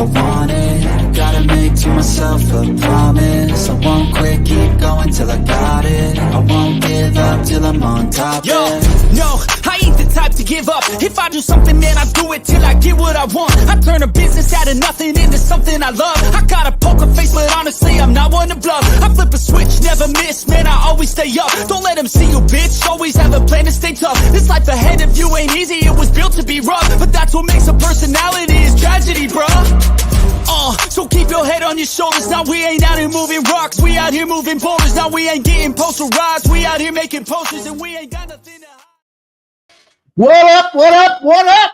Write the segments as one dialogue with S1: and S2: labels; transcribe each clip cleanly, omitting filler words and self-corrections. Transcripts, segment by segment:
S1: if I want it. Gotta make to myself a promise. I won't quit, keep going till I got it. I won't give up till I'm on top.
S2: Yo, no, I ain't the type to give up. If I do something, man, I do it till I get what I want. I turn a business out of nothing into something I love. I got a poker face, but honestly, I'm not one to bluff. I flip a switch, never miss, man, I always stay up. Don't let them see you, bitch, always have a plan to stay tough. This life ahead of you ain't easy, it was built to be rough. But that's what makes a personality, is tragedy, bruh. So keep your head on your shoulders. Now we ain't out here moving rocks, we out here moving boulders. Now we ain't getting posterized, we out here making posters, and we ain't got nothing to hide.
S3: What up, what up, what up?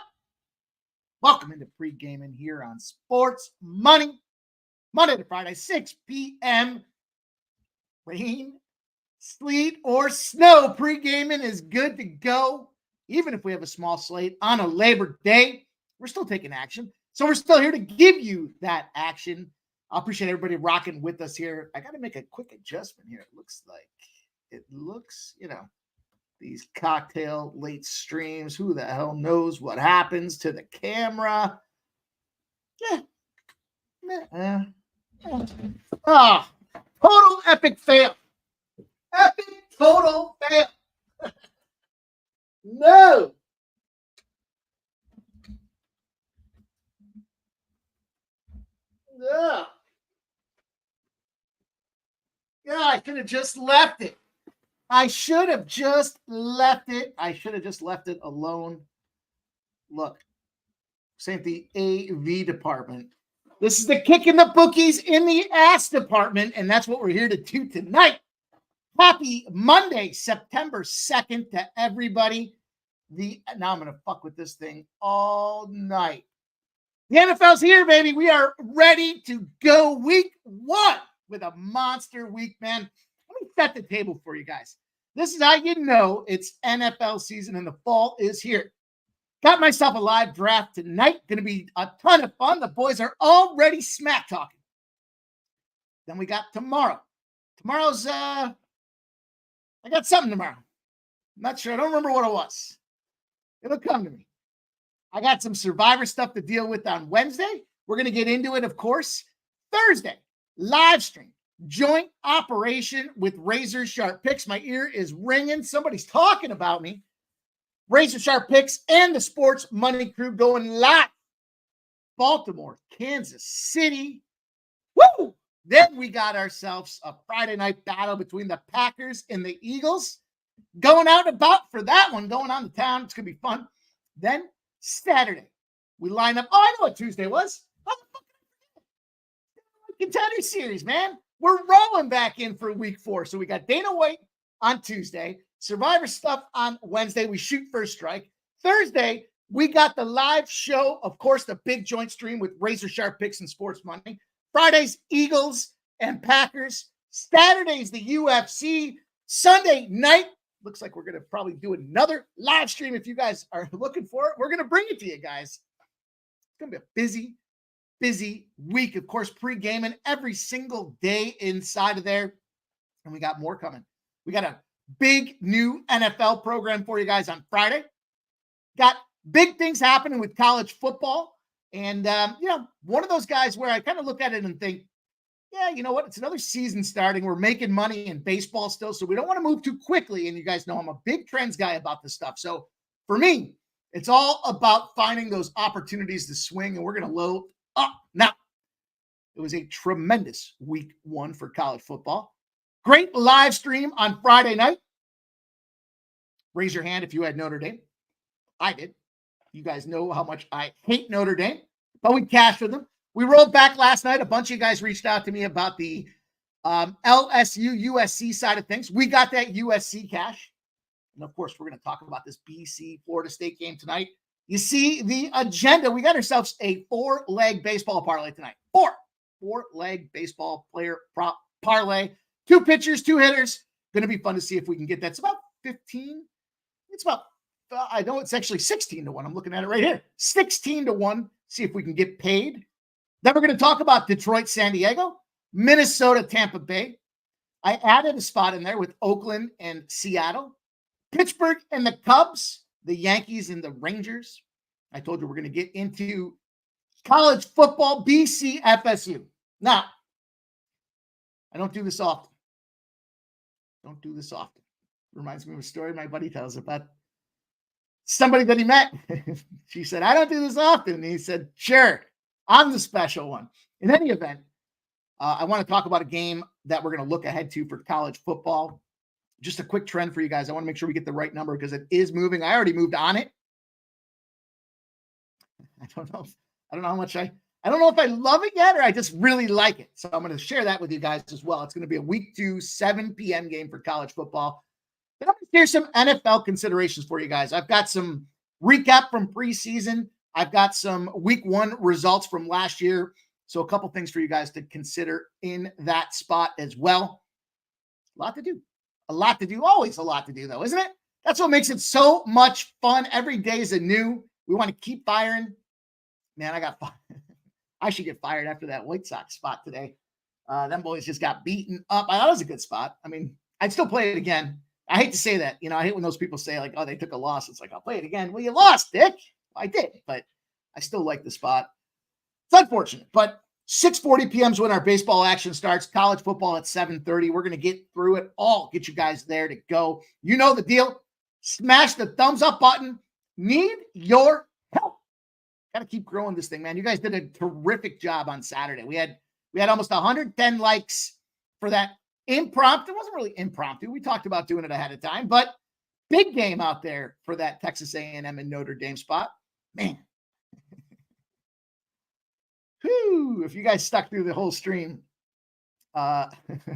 S3: Welcome into Pregaming here on Sports Money. Monday to Friday, 6 p.m. Rain, sleet, or snow. Pregaming is good to go. Even if we have a small slate on a Labor Day, we're still taking action. So we're still here to give you that action. I appreciate everybody rocking with us here. I got to make a quick adjustment here. It looks, these cocktail late streams. Who the hell knows what happens to the camera? Total epic fail. Epic total fail. No. Yeah, I could have just left it. I should have just left it alone. Look, same the AV department. This is the kicking the bookies in the ass department, and that's what we're here to do tonight. Happy Monday, September 2nd to everybody. Now I'm going to fuck with this thing all night. The NFL's here, baby. We are ready to go week one with a monster week, man. Let me set the table for you guys. This is how you know it's NFL season and the fall is here. Got myself a live draft tonight. Going to be a ton of fun. The boys are already smack talking. Then we got tomorrow. Tomorrow's, I got something tomorrow. I'm not sure. I don't remember what it was. It'll come to me. I got some Survivor stuff to deal with on Wednesday. We're going to get into it, of course. Thursday, live stream, joint operation with Razor Sharp Picks. My ear is ringing. Somebody's talking about me. Razor Sharp Picks and the Sports Money Crew going live. Baltimore, Kansas City. Woo! Then we got ourselves a Friday night battle between the Packers and the Eagles. Going out and about for that one, going on to town. It's going to be fun. Then Saturday, we line up. Oh, I know what Tuesday was. Contender Series, man. We're rolling back in for week 4. So we got Dana White on Tuesday, Survivor stuff on Wednesday. We shoot first strike. Thursday, we got the live show, of course, the big joint stream with Razor Sharp Picks and Sports Money. Fridays, Eagles and Packers. Saturdays, the UFC. Sunday night, looks like we're going to probably do another live stream if you guys are looking for it. We're going to bring it to you guys. It's going to be a busy week. Of course, pre-gaming every single day inside of there. And we got more coming. We got a big new NFL program for you guys on Friday. Got big things happening with college football. And, one of those guys where I kind of look at it and think, yeah, you know what? It's another season starting. We're making money in baseball still, so we don't want to move too quickly. And you guys know I'm a big trends guy about this stuff. So for me, it's all about finding those opportunities to swing, and we're going to load up. Now, it was a tremendous week 1 for college football. Great live stream on Friday night. Raise your hand if you had Notre Dame. I did. You guys know how much I hate Notre Dame, but we cashed with them. We rolled back last night. A bunch of you guys reached out to me about the LSU USC side of things. We got that USC cash. And of course, we're going to talk about this BC Florida State game tonight. You see the agenda. We got ourselves a 4-leg baseball parlay tonight. Four-leg baseball player prop parlay. 2 pitchers, 2 hitters. Going to be fun to see if we can get that. It's about 15. It's about, I know it's actually 16 to 1. I'm looking at it right here. 16 to 1. See if we can get paid. Then we're going to talk about Detroit, San Diego, Minnesota, Tampa Bay. I added a spot in there with Oakland and Seattle, Pittsburgh and the Cubs, the Yankees and the Rangers. I told you we're going to get into college football, BC, FSU. Now, I don't do this often. Reminds me of a story my buddy tells about somebody that he met. She said, I don't do this often. And he said, sure, I'm the special one. In any event, I want to talk about a game that we're going to look ahead to for college football. Just a quick trend for you guys. I want to make sure we get the right number because it is moving. I already moved on it. I don't know how much I don't know if I love it yet or I just really like it. So I'm going to share that with you guys as well. It's going to be a week 2, 7 p.m. game for college football. Then I'm going to share some NFL considerations for you guys. I've got some recap from preseason. I've got some week 1 results from last year. So a couple things for you guys to consider in that spot as well. A lot to do. Always a lot to do, though, isn't it? That's what makes it so much fun. Every day is a new. We want to keep firing. Man, I got fired. I should get fired after that White Sox spot today. Them boys just got beaten up. I thought it was a good spot. I mean, I'd still play it again. I hate to say that. I hate when those people say, like, oh, they took a loss. It's like, I'll play it again. Well, you lost, Dick. I did, but I still like the spot. It's unfortunate, but 6:40 p.m. is when our baseball action starts. College football at 7:30. We're going to get through it all. Get you guys there to go. You know the deal. Smash the thumbs up button. Need your help. Got to keep growing this thing, man. You guys did a terrific job on Saturday. We had almost 110 likes for that impromptu. It wasn't really impromptu. We talked about doing it ahead of time, but big game out there for that Texas A&M and Notre Dame spot. Man. Whew, if you guys stuck through the whole stream, let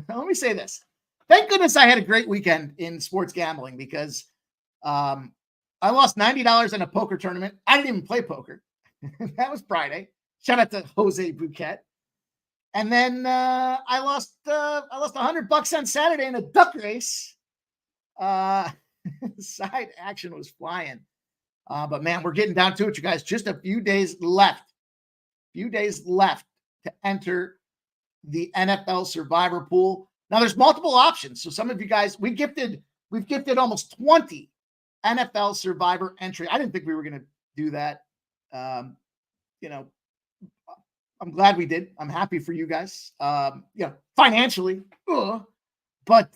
S3: me say this. Thank goodness I had a great weekend in sports gambling because I lost $90 in a poker tournament. I didn't even play poker. That was Friday. Shout out to Jose Bouquet. And then I lost $100 on Saturday in a duck race. Side action was flying. But man, we're getting down to it, you guys. Just a few days left to enter the NFL Survivor Pool. Now there's multiple options. So some of you guys, we've gifted almost 20 NFL Survivor entry. I didn't think we were going to do that. I'm glad we did. I'm happy for you guys. Financially, but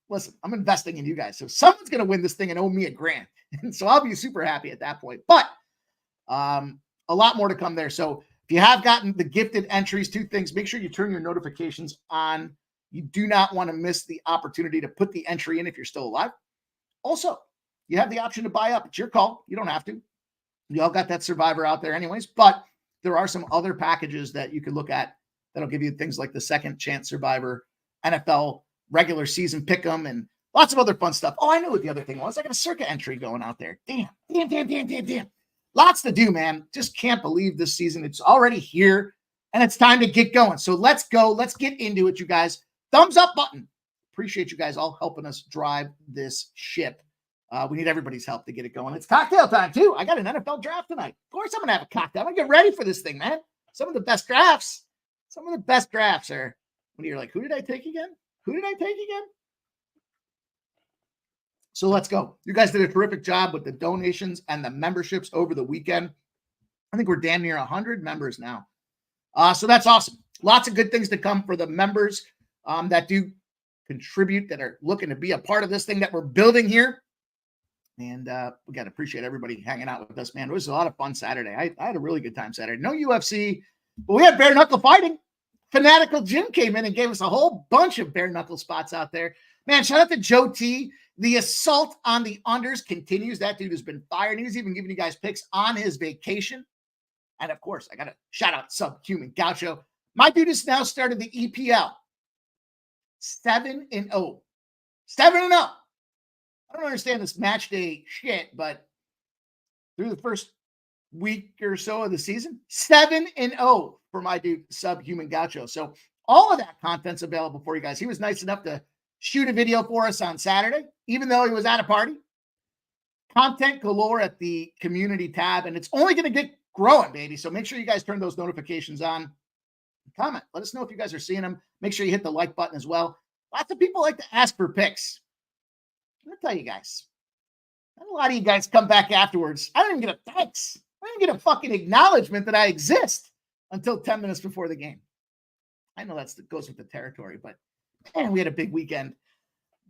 S3: listen, I'm investing in you guys. So someone's going to win this thing and owe me $1,000. And so I'll be super happy at that point, but, a lot more to come there. So if you have gotten the gifted entries, 2 things, make sure you turn your notifications on. You do not want to miss the opportunity to put the entry in if you're still alive. Also, you have the option to buy up. It's your call. You don't have to. You all got that Survivor out there anyways, but there are some other packages that you can look at that'll give you things like the Second Chance Survivor, NFL regular season pick'em, and lots of other fun stuff. Oh, I know what the other thing was. I got a circuit entry going out there. Damn. Lots to do, man. Just can't believe this season. It's already here, and it's time to get going. So let's go. Let's get into it, you guys. Thumbs up button. Appreciate you guys all helping us drive this ship. We need everybody's help to get it going. It's cocktail time, too. I got an NFL draft tonight. Of course I'm going to have a cocktail. I'm going to get ready for this thing, man. Some of the best drafts are when you're like, who did I take again? So let's go. You guys did a terrific job with the donations and the memberships over the weekend. I think we're damn near 100 members now. So that's awesome. Lots of good things to come for the members that do contribute, that are looking to be a part of this thing that we're building here. And we got to appreciate everybody hanging out with us, man. It was a lot of fun Saturday. I had a really good time Saturday. No UFC, but we had bare knuckle fighting. Fanatical Jim came in and gave us a whole bunch of bare knuckle spots out there. Man, shout out to Joe T. The assault on the unders continues. That dude has been fired. He was even giving you guys picks on his vacation. And of course, I got to shout out Subhuman Gaucho. My dude has now started the EPL. 7-0. 7-0. I don't understand this match day shit, but through the first week or so of the season, 7-0 for my dude Subhuman Gaucho. So all of that content's available for you guys. He was nice enough to shoot a video for us on Saturday, even though he was at a party. Content galore at the community tab, and it's only going to get growing, baby. So make sure you guys turn those notifications on. Comment. Let us know if you guys are seeing them. Make sure you hit the like button as well. Lots of people like to ask for picks. I'm going to tell you guys. A lot of you guys come back afterwards. I didn't even get a thanks. I even get a fucking acknowledgement that I exist until 10 minutes before the game. I know that goes with the territory, but man, we had a big weekend.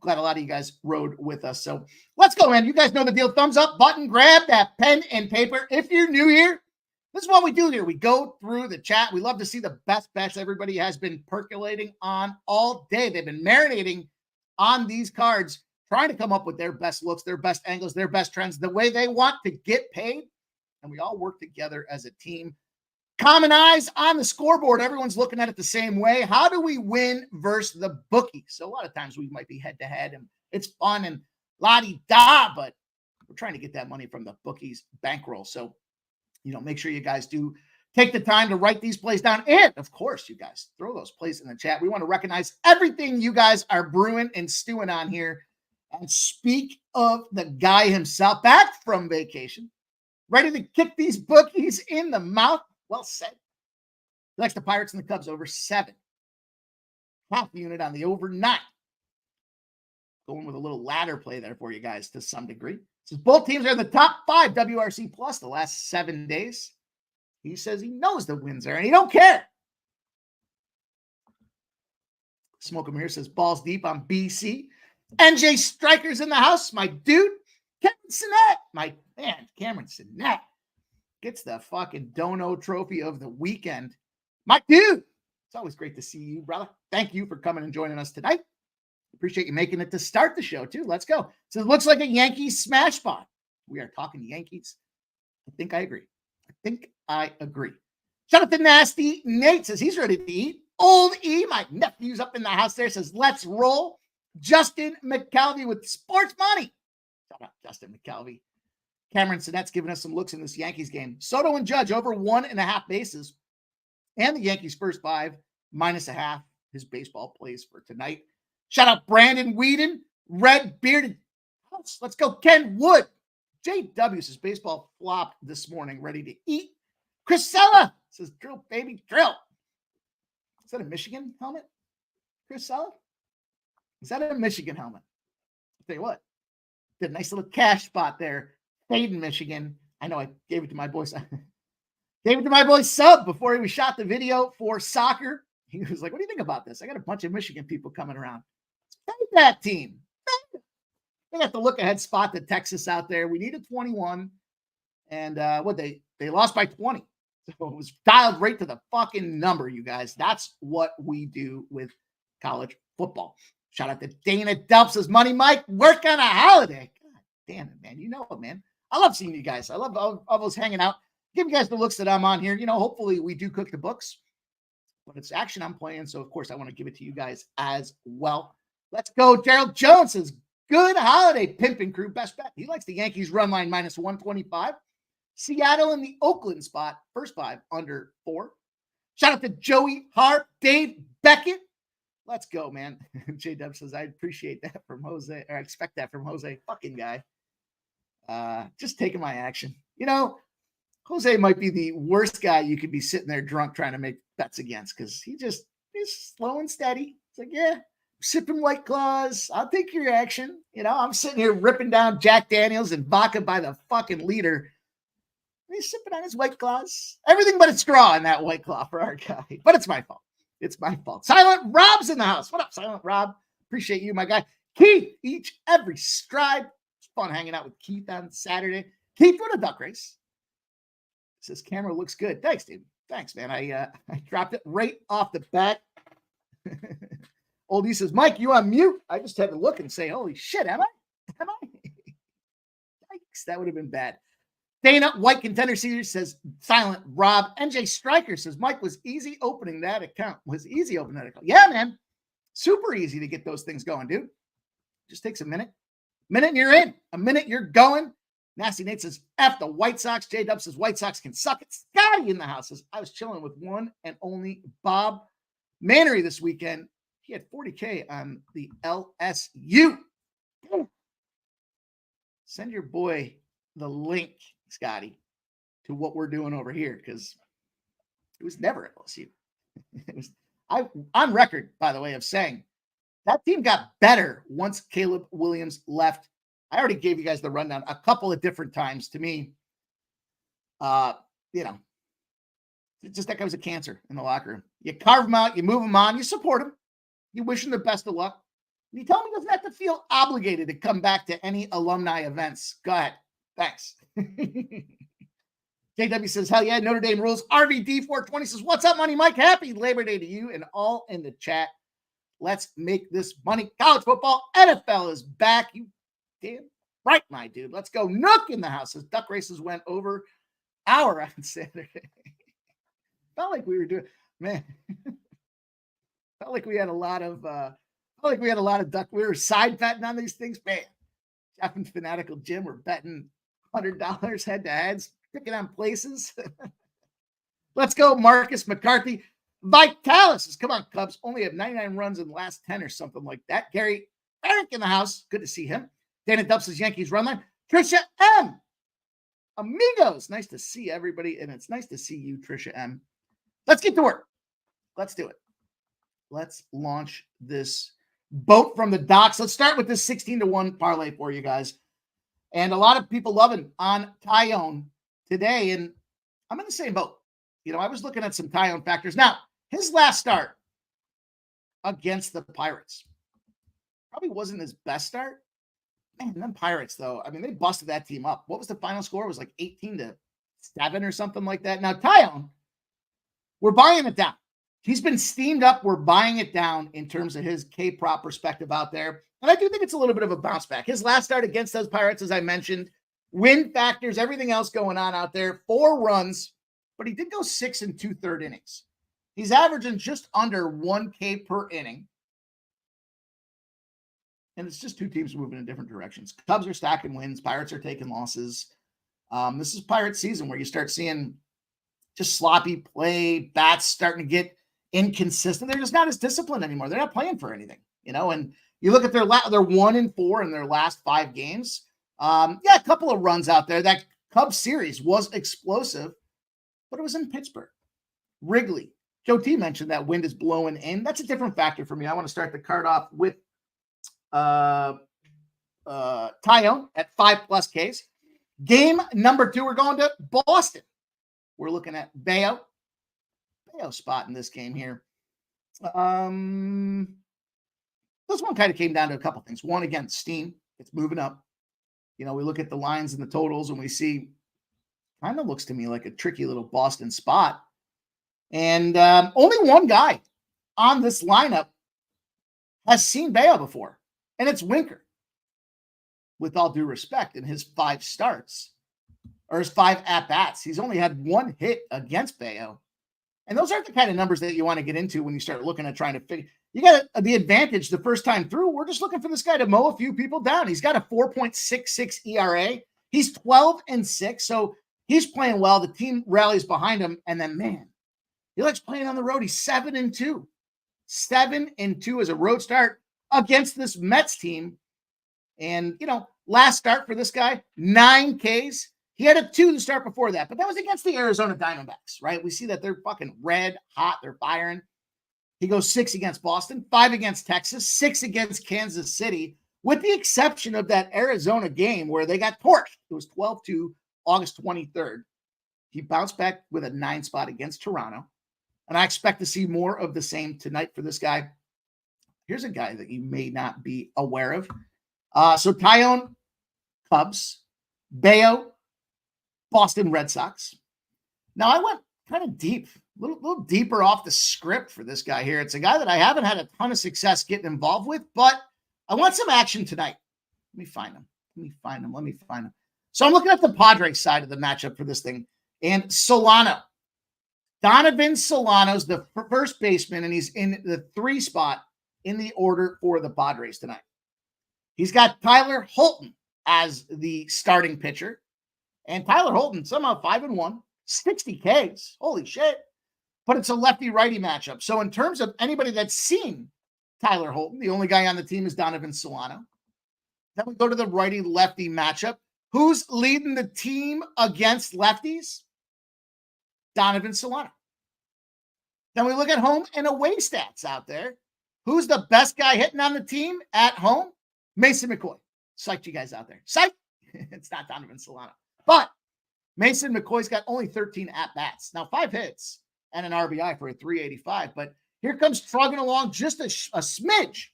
S3: Glad a lot of you guys rode with us. So let's go, man. You guys know the deal. Thumbs up button, grab that pen and paper. If you're new here, this is what we do here. We go through the chat. We love to see the best bets everybody has been percolating on all day. They've been marinating on these cards, trying to come up with their best looks, their best angles, their best trends, the way they want to get paid. And we all work together as a team. Common eyes on the scoreboard. Everyone's looking at it the same way. How do we win versus the bookie? So a lot of times we might be head to head and it's fun and la-di-da, but we're trying to get that money from the bookies bankroll. So, make sure you guys do take the time to write these plays down. And of course, you guys throw those plays in the chat. We want to recognize everything you guys are brewing and stewing on here. And speak of the guy himself, back from vacation, ready to kick these bookies in the mouth. Well said. He likes the Pirates and the Cubs over 7. Half unit on the over 9. Going with a little ladder play there for you guys to some degree. Says both teams are in the top 5 WRC plus the last 7 days. He says he knows the wins are and he don't care. Smoke 'em here says balls deep on BC. NJ Strikers in the house, my dude. Cameron Sinnett, my man, Cameron Sinnett gets the fucking Dono trophy of the weekend. My dude, it's always great to see you, brother. Thank you for coming and joining us tonight. Appreciate you making it to start the show, too. Let's go. So it looks like a Yankees smash spot. We are talking Yankees. I think I agree. Jonathan Nasty Nate says he's ready to eat. Old E, my nephew's up in the house there, says let's roll. Justin McCalvey with sports money. Shout out Justin McCalvey. Cameron Sinnett's giving us some looks in this Yankees game. Soto and Judge over 1.5 bases. And the Yankees first 5 -0.5. His baseball plays for tonight. Shout out Brandon Whedon. Red bearded. Let's go. Ken Wood. JW says baseball flopped this morning. Ready to eat. Chrisella says drill, baby, drill. Is that a Michigan helmet? Chrisella? Is that a Michigan helmet? I'll tell you what. Did a nice little cash spot there. Hayden, Michigan. I know I gave it to my boy. Gave it to my boy Sub before he shot the video for soccer. He was like, what do you think about this? I got a bunch of Michigan people coming around. Let's fight that team. They got the look ahead spot to Texas out there. We needed 21. And they lost by 20. So it was dialed right to the fucking number, you guys. That's what we do with college football. Shout out to Dana Delp says, Money Mike, work on a holiday. God damn it, man. You know it, man. I love seeing you guys. I love all of us hanging out. Give you guys the looks that I'm on here. Hopefully we do cook the books. But it's action I'm playing. So, of course, I want to give it to you guys as well. Let's go. Gerald Jones says, good holiday, pimping crew. Best bet. He likes the Yankees run line -125. Seattle in the Oakland spot. First 5 under 4. Shout out to Joey Hart, Dave Beckett. Let's go, man. J-Dub says, I appreciate that from Jose, or I expect that from Jose. Fucking guy. Just taking my action. Jose might be the worst guy you could be sitting there drunk trying to make bets against because he's slow and steady. It's like, yeah, sipping White Claws. I'll take your action. I'm sitting here ripping down Jack Daniels and vodka by the fucking liter. He's sipping on his White Claws. Everything but a straw in that White Claw for our guy. But it's my fault. It's my fault. Silent Rob's in the house. What up, Silent Rob? Appreciate you, my guy. Keith, every stride. It's fun hanging out with Keith on Saturday. Keith, what a duck race. Says camera looks good. Thanks, dude. Thanks, man. I dropped it right off the bat. Oldie says, Mike, you on mute? I just had to look and say, holy shit, am I? Yikes, that would have been bad. Dana White Contender Series says, Silent Rob. NJ Striker says, Mike was easy opening that account. Yeah, man. Super easy to get those things going, dude. Just takes a minute. Minute and you're in. A minute you're going. Nasty Nate says, F the White Sox. J-Dub says, White Sox can suck it. Scotty in the house says, I was chilling with one and only Bob Mannery this weekend. He had 40K on the LSU. Send your boy the link, Scotty, to what we're doing over here because it was never at LSU. I on record, by the way, of saying that team got better once Caleb Williams left. I already gave you guys the rundown a couple of different times. To me, You know, just that guy was a cancer in the locker room. You carve him out, you move him on, you support him, you wish him the best of luck. You tell him he doesn't have to feel obligated to come back to any alumni events. Go ahead. Thanks. JW says, hell yeah, Notre Dame rules. RVD420 says, what's up, Money Mike? Happy Labor Day to you and all in the chat. Let's make this money. College football, NFL is back. You damn right, my dude. Let's go. Nook in the house. As duck races went over hour on Saturday. Felt like we were doing, man. Felt like we had a lot of duck. We were side betting on these things, man. Jeff and Fanatical Jim were betting $100 head to heads, picking on places. Let's go, Marcus McCarthy. Vitalis says, come on, Cubs. Only have 99 runs in the last 10 or something like that. Gary Eric in the house. Good to see him. Dana Dub says Yankees run line. Trisha M. Amigos. Nice to see everybody. And it's nice to see you, Trisha M. Let's get to work. Let's do it. Let's launch this boat from the docks. Let's start with this 16-1 parlay for you guys. And a lot of people loving on Tyone today. And I'm in the same boat. You know, I was looking at some Tyone factors. Now, his last start against the Pirates probably wasn't his best start. Man, them Pirates, though, I mean, they busted that team up. What was the final score? It was like 18-7 or something like that. Now, Tyone, we're buying it down. He's been steamed up. We're buying it down in terms of his K-prop perspective out there. And I do think it's a little bit of a bounce back. His last start against those Pirates, as I mentioned, win factors, everything else going on out there, 4 runs, but he did go 6 2/3 innings. He's averaging just under 1K per inning. And it's just two teams moving in different directions. Cubs are stacking wins. Pirates are taking losses. This is Pirate season where you start seeing just sloppy play, bats starting to get inconsistent. They're just not as disciplined anymore. They're not playing for anything, you know. And you look at their 1-4 in their last 5 games. A couple of runs out there. That Cubs series was explosive, but it was in Pittsburgh. Wrigley. Joe T mentioned that wind is blowing in. That's a different factor for me. I want to start the card off with Tyone at 5+ Ks. Game number 2, we're going to Boston. We're looking at Bayo spot in this game here. This one kind of came down to a couple things. One, again, steam. It's moving up. You know, we look at the lines and the totals and we see kind of looks to me like a tricky little Boston spot. And only one guy on this lineup has seen Bayo before, and it's Winker. With all due respect, in his 5 starts, or his 5 at-bats, he's only had 1 hit against Bayo. And those aren't the kind of numbers that you want to get into when you start looking at trying to figure. You got the advantage the first time through. We're just looking for this guy to mow a few people down. He's got a 4.66 ERA. He's 12-6, so he's playing well. The team rallies behind him, and then, man, he likes playing on the road. He's 7-2. 7-2 as a road start against this Mets team. And, you know, last start for this guy, 9 Ks. He had a 2 to start before that, but that was against the Arizona Diamondbacks, right? We see that they're fucking red hot. They're firing. He goes 6 against Boston, 5 against Texas, 6 against Kansas City, with the exception of that Arizona game where they got torched. It was 12-2, August 23rd. He bounced back with a 9 spot against Toronto. And I expect to see more of the same tonight for this guy. Here's a guy that you may not be aware of. So Tyone, Cubs, Bayo, Boston Red Sox. Now I went kind of deep, a little deeper off the script for this guy here. It's a guy that I haven't had a ton of success getting involved with, but I want some action tonight. Let me find him. So I'm looking at the Padres side of the matchup for this thing. And Solano. Donovan Solano's the first baseman, and he's in the 3 spot in the order for the Padres tonight. He's got Tyler Holton as the starting pitcher. And Tyler Holton, somehow 5-1, 60 Ks. Holy shit. But it's a lefty-righty matchup. So in terms of anybody that's seen Tyler Holton, the only guy on the team is Donovan Solano. Then we go to the righty-lefty matchup. Who's leading the team against lefties? Donovan Solano. Then we look at home and away stats out there. Who's the best guy hitting on the team at home? Mason McCoy. Psyched you guys out there. Psych. It's not Donovan Solano. But Mason McCoy's got only 13 at-bats. Now, 5 hits and an RBI for a 385, but here comes trugging along just a smidge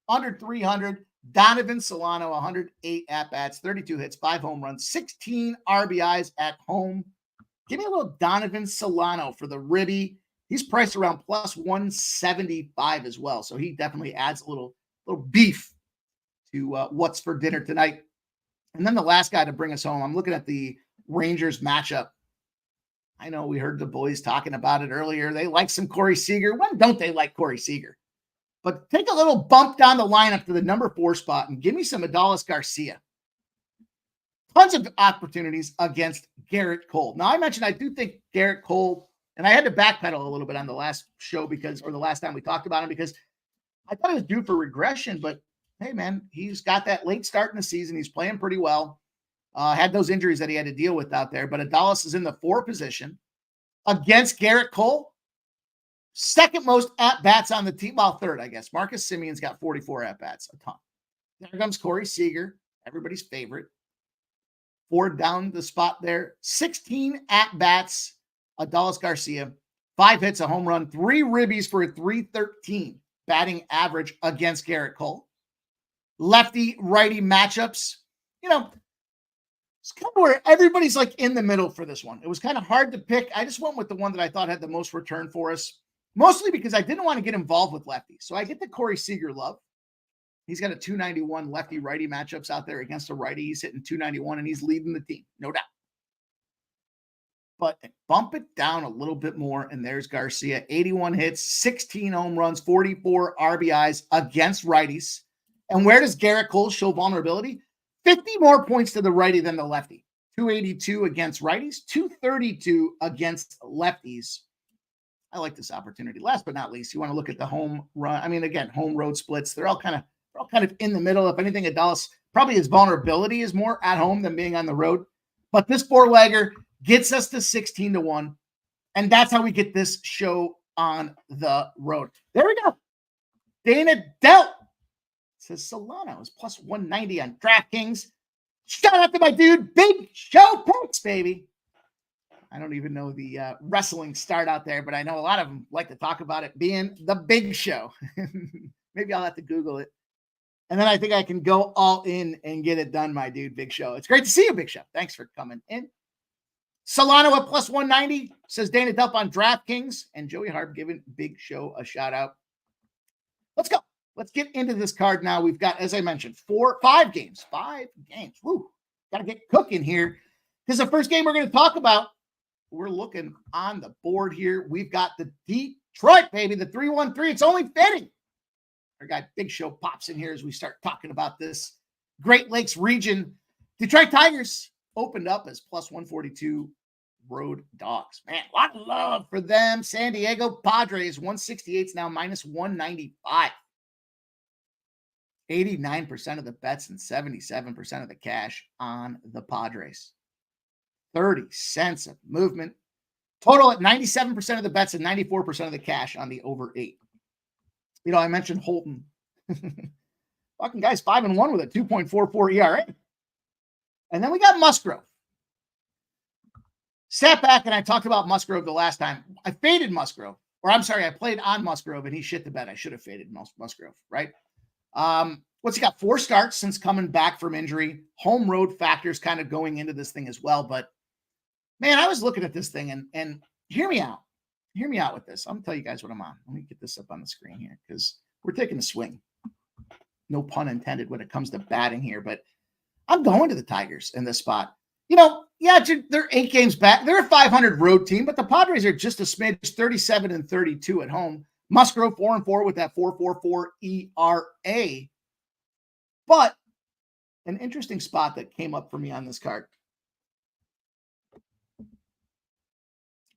S3: under 300. Donovan Solano, 108 at-bats, 32 hits, 5 home runs, 16 RBIs at home. Give me a little Donovan Solano for the Ribby. He's priced around plus 175 as well, so he definitely adds a little beef to what's for dinner tonight. And then the last guy to bring us home, I'm looking at the Rangers matchup. I know we heard the boys talking about it earlier. They like some Corey Seager. When don't they like Corey Seager? But take a little bump down the lineup to the number 4 spot and give me some Adolis Garcia. Tons of opportunities against Garrett Cole. Now, I mentioned I do think Garrett Cole, and I had to backpedal a little bit on the last show or the last time we talked about him, because I thought it was due for regression, but hey, man, he's got that late start in the season. He's playing pretty well. Had those injuries that he had to deal with out there. But Adolis is in the 4 position against Garrett Cole. Second most at-bats on the team. Well, third, I guess. Marcus Semion's got 44 at-bats, a ton. There comes Corey Seager, everybody's favorite. 4 down the spot there. 16 at-bats, Adolis Garcia. 5 hits, a home run, 3 ribbies for a 313 batting average against Garrett Cole. Lefty-righty matchups. You know, it's kind of where everybody's like in the middle for this one. It was kind of hard to pick. I just went with the one that I thought had the most return for us, mostly because I didn't want to get involved with lefties. So I get the Corey Seager love. He's got a 291 lefty-righty matchups out there against a righty. He's hitting 291, and he's leading the team, no doubt. But bump it down a little bit more, and there's Garcia. 81 hits, 16 home runs, 44 RBIs against righties. And where does Garrett Cole show vulnerability? 50 more points to the righty than the lefty. 282 against righties, 232 against lefties. I like this opportunity. Last but not least, you want to look at the home run. I mean, again, home road splits. They're all kind of in the middle. If anything, Adolis, probably his vulnerability is more at home than being on the road. But this 4-legger gets us to 16-1. And that's how we get this show on the road. There we go. Dana dealt. Says Solano is plus 190 on DraftKings. Shout out to my dude, Big Show Picks, baby. I don't even know the wrestling start out there, but I know a lot of them like to talk about it being the Big Show. Maybe I'll have to Google it. And then I think I can go all in and get it done, my dude, Big Show. It's great to see you, Big Show. Thanks for coming in. Solano at plus 190, says Dana Delp on DraftKings, and Joey Harb giving Big Show a shout out. Let's go. Let's get into this card now. We've got, as I mentioned, 5 games. 5 games. Woo. Got to get cooking here. Because the first game we're going to talk about, we're looking on the board here. We've got the Detroit, baby, the 3-1-3. It's only fitting. Our guy Big Show pops in here as we start talking about this Great Lakes region. Detroit Tigers opened up as plus 142 road dogs. Man, a lot of love for them. San Diego Padres, 168 is now minus 195. 89% of the bets and 77% of the cash on the Padres. 30 cents of movement. Total at 97% of the bets and 94% of the cash on the over 8. You know, I mentioned Holton. Fucking guy's 5-1 with a 2.44 ERA. And then we got Musgrove. Sat back and I talked about Musgrove the last time. I faded Musgrove. Or I'm sorry, I played on Musgrove and he shit the bed. I should have faded Musgrove, right? What's he got? 4 starts since coming back from injury. Home road factors kind of going into this thing as well. But man, I was looking at this thing and hear me out. Hear me out with this. I'm gonna tell you guys what I'm on. Let me get this up on the screen here because we're taking a swing. No pun intended when it comes to batting here, but I'm going to the Tigers in this spot. You know, yeah, they're 8 games back. They're a 500 road team, but the Padres are just a smidge, 37-32 at home. Musgrove 4-4 with that 4.44 ERA. But an interesting spot that came up for me on this card.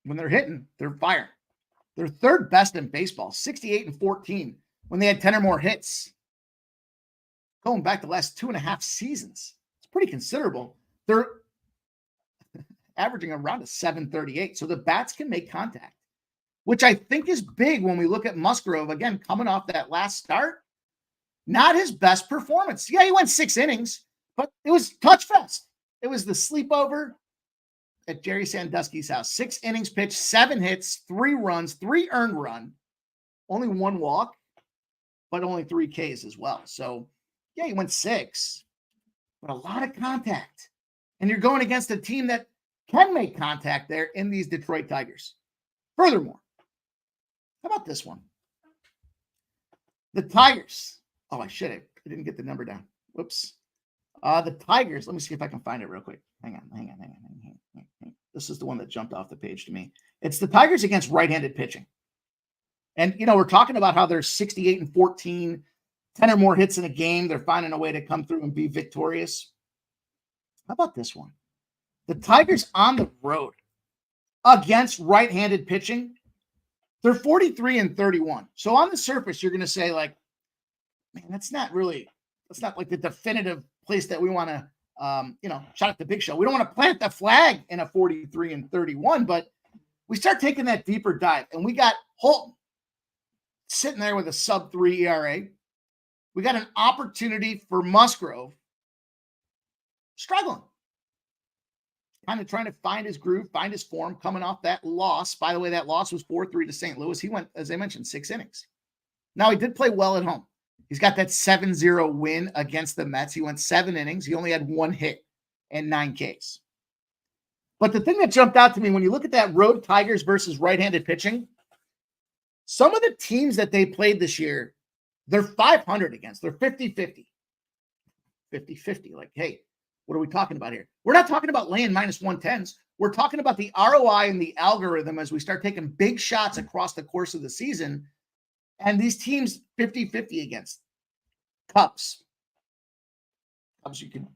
S3: When they're hitting, they're firing. They're third best in baseball, 68-14 when they had 10 or more hits. Going back the last 2.5 seasons. It's pretty considerable. They're averaging around a 738. So the bats can make contact, which I think is big when we look at Musgrove, again, coming off that last start. Not his best performance. Yeah, he went 6 innings, but it was touch fest. It was the sleepover. at Jerry Sandusky's house. 6 innings pitched, 7 hits, 3 runs, 3 earned run, only 1 walk, but only 3 Ks as well. So, yeah, he went 6, but a lot of contact. And you're going against a team that can make contact there in these Detroit Tigers. Furthermore, how about this one? The Tigers. Oh, I didn't get the number down. Whoops. The Tigers. Let me see if I can find it real quick. Hang on. This is the one that jumped off the page to me. It's the Tigers against right-handed pitching. And, we're talking about how they're 68-14, 10 or more hits in a game. They're finding a way to come through and be victorious. How about this one? The Tigers on the road against right-handed pitching, they're 43-31. So on the surface, you're going to say, like, man, that's not like the definitive place that we want to, shout out the Big Show. We don't want to plant the flag in a 43-31, but we start taking that deeper dive, and we got Holton sitting there with a sub-3 ERA. We got an opportunity for Musgrove struggling, kind of trying to find his groove, find his form, coming off that loss. By the way, that loss was 4-3 to St. Louis. He went, as I mentioned, 6 innings. Now, he did play well at home. He's got that 7-0 win against the Mets. He went 7 innings. He only had 1 hit and 9 Ks. But the thing that jumped out to me when you look at that road Tigers versus right-handed pitching, some of the teams that they played this year, they're 500 against. They're 50-50. 50-50. Like, hey, what are we talking about here? We're not talking about laying minus 110s. We're talking about the ROI and the algorithm as we start taking big shots across the course of the season. And these teams 50-50 against. Cubs, you can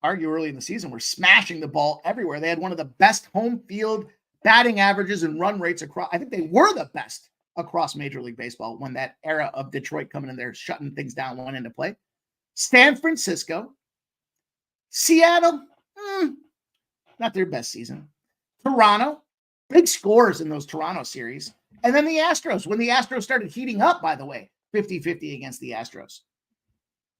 S3: argue early in the season, were smashing the ball everywhere. They had one of the best home field batting averages and run rates across. I think they were the best across Major League Baseball when that era of Detroit coming in there, shutting things down, went into play. San Francisco, Seattle, not their best season. Toronto, big scores in those Toronto series. And then the Astros, when the Astros started heating up, by the way, 50-50 against the Astros.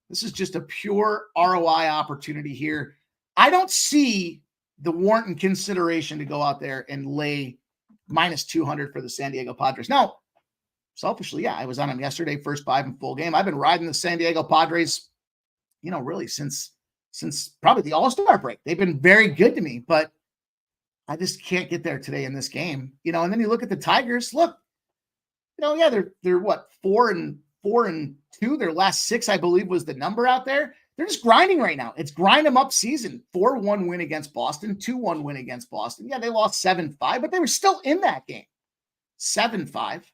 S3: This is just a pure ROI opportunity here. I don't see the warrant and consideration to go out there and lay minus 200 for the San Diego Padres. Now, selfishly, yeah, I was on them yesterday, first 5 in full game. I've been riding the San Diego Padres, really since probably the All-Star break. They've been very good to me, but I just can't get there today in this game. And then you look at the Tigers. Look, they're what, 4-2. Their last 6, I believe, was the number out there. They're just grinding right now. It's grind them up season. 4-1 win against Boston, 2-1 win against Boston. Yeah, they lost 7-5, but they were still in that game. 7-5.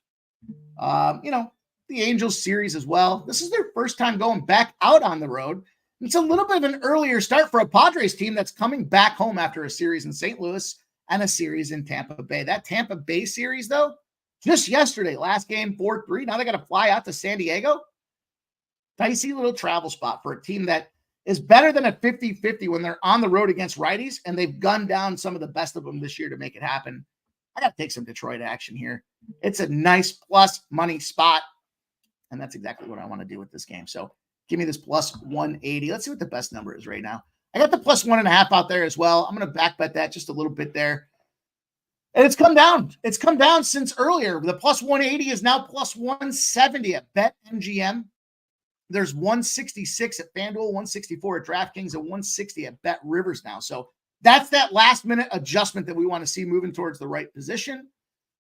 S3: The Angels series as well. This is their first time going back out on the road. It's a little bit of an earlier start for a Padres team that's coming back home after a series in St. Louis and a series in Tampa Bay. That Tampa Bay series, though, just yesterday, last game, 4-3. Now they got to fly out to San Diego. Dicey little travel spot for a team that is better than a 50-50 when they're on the road against righties, and they've gunned down some of the best of them this year to make it happen. I got to take some Detroit action here. It's a nice plus money spot, and that's exactly what I want to do with this game. So give me this plus 180. Let's see what the best number is right now. I got the plus 1.5 out there as well. I'm going to back bet that just a little bit there. And it's come down. It's come down since earlier. The plus 180 is now plus 170 at BetMGM. There's 166 at FanDuel, 164 at DraftKings, and 160 at Bet Rivers now. So that's that last minute adjustment that we want to see moving towards the right position.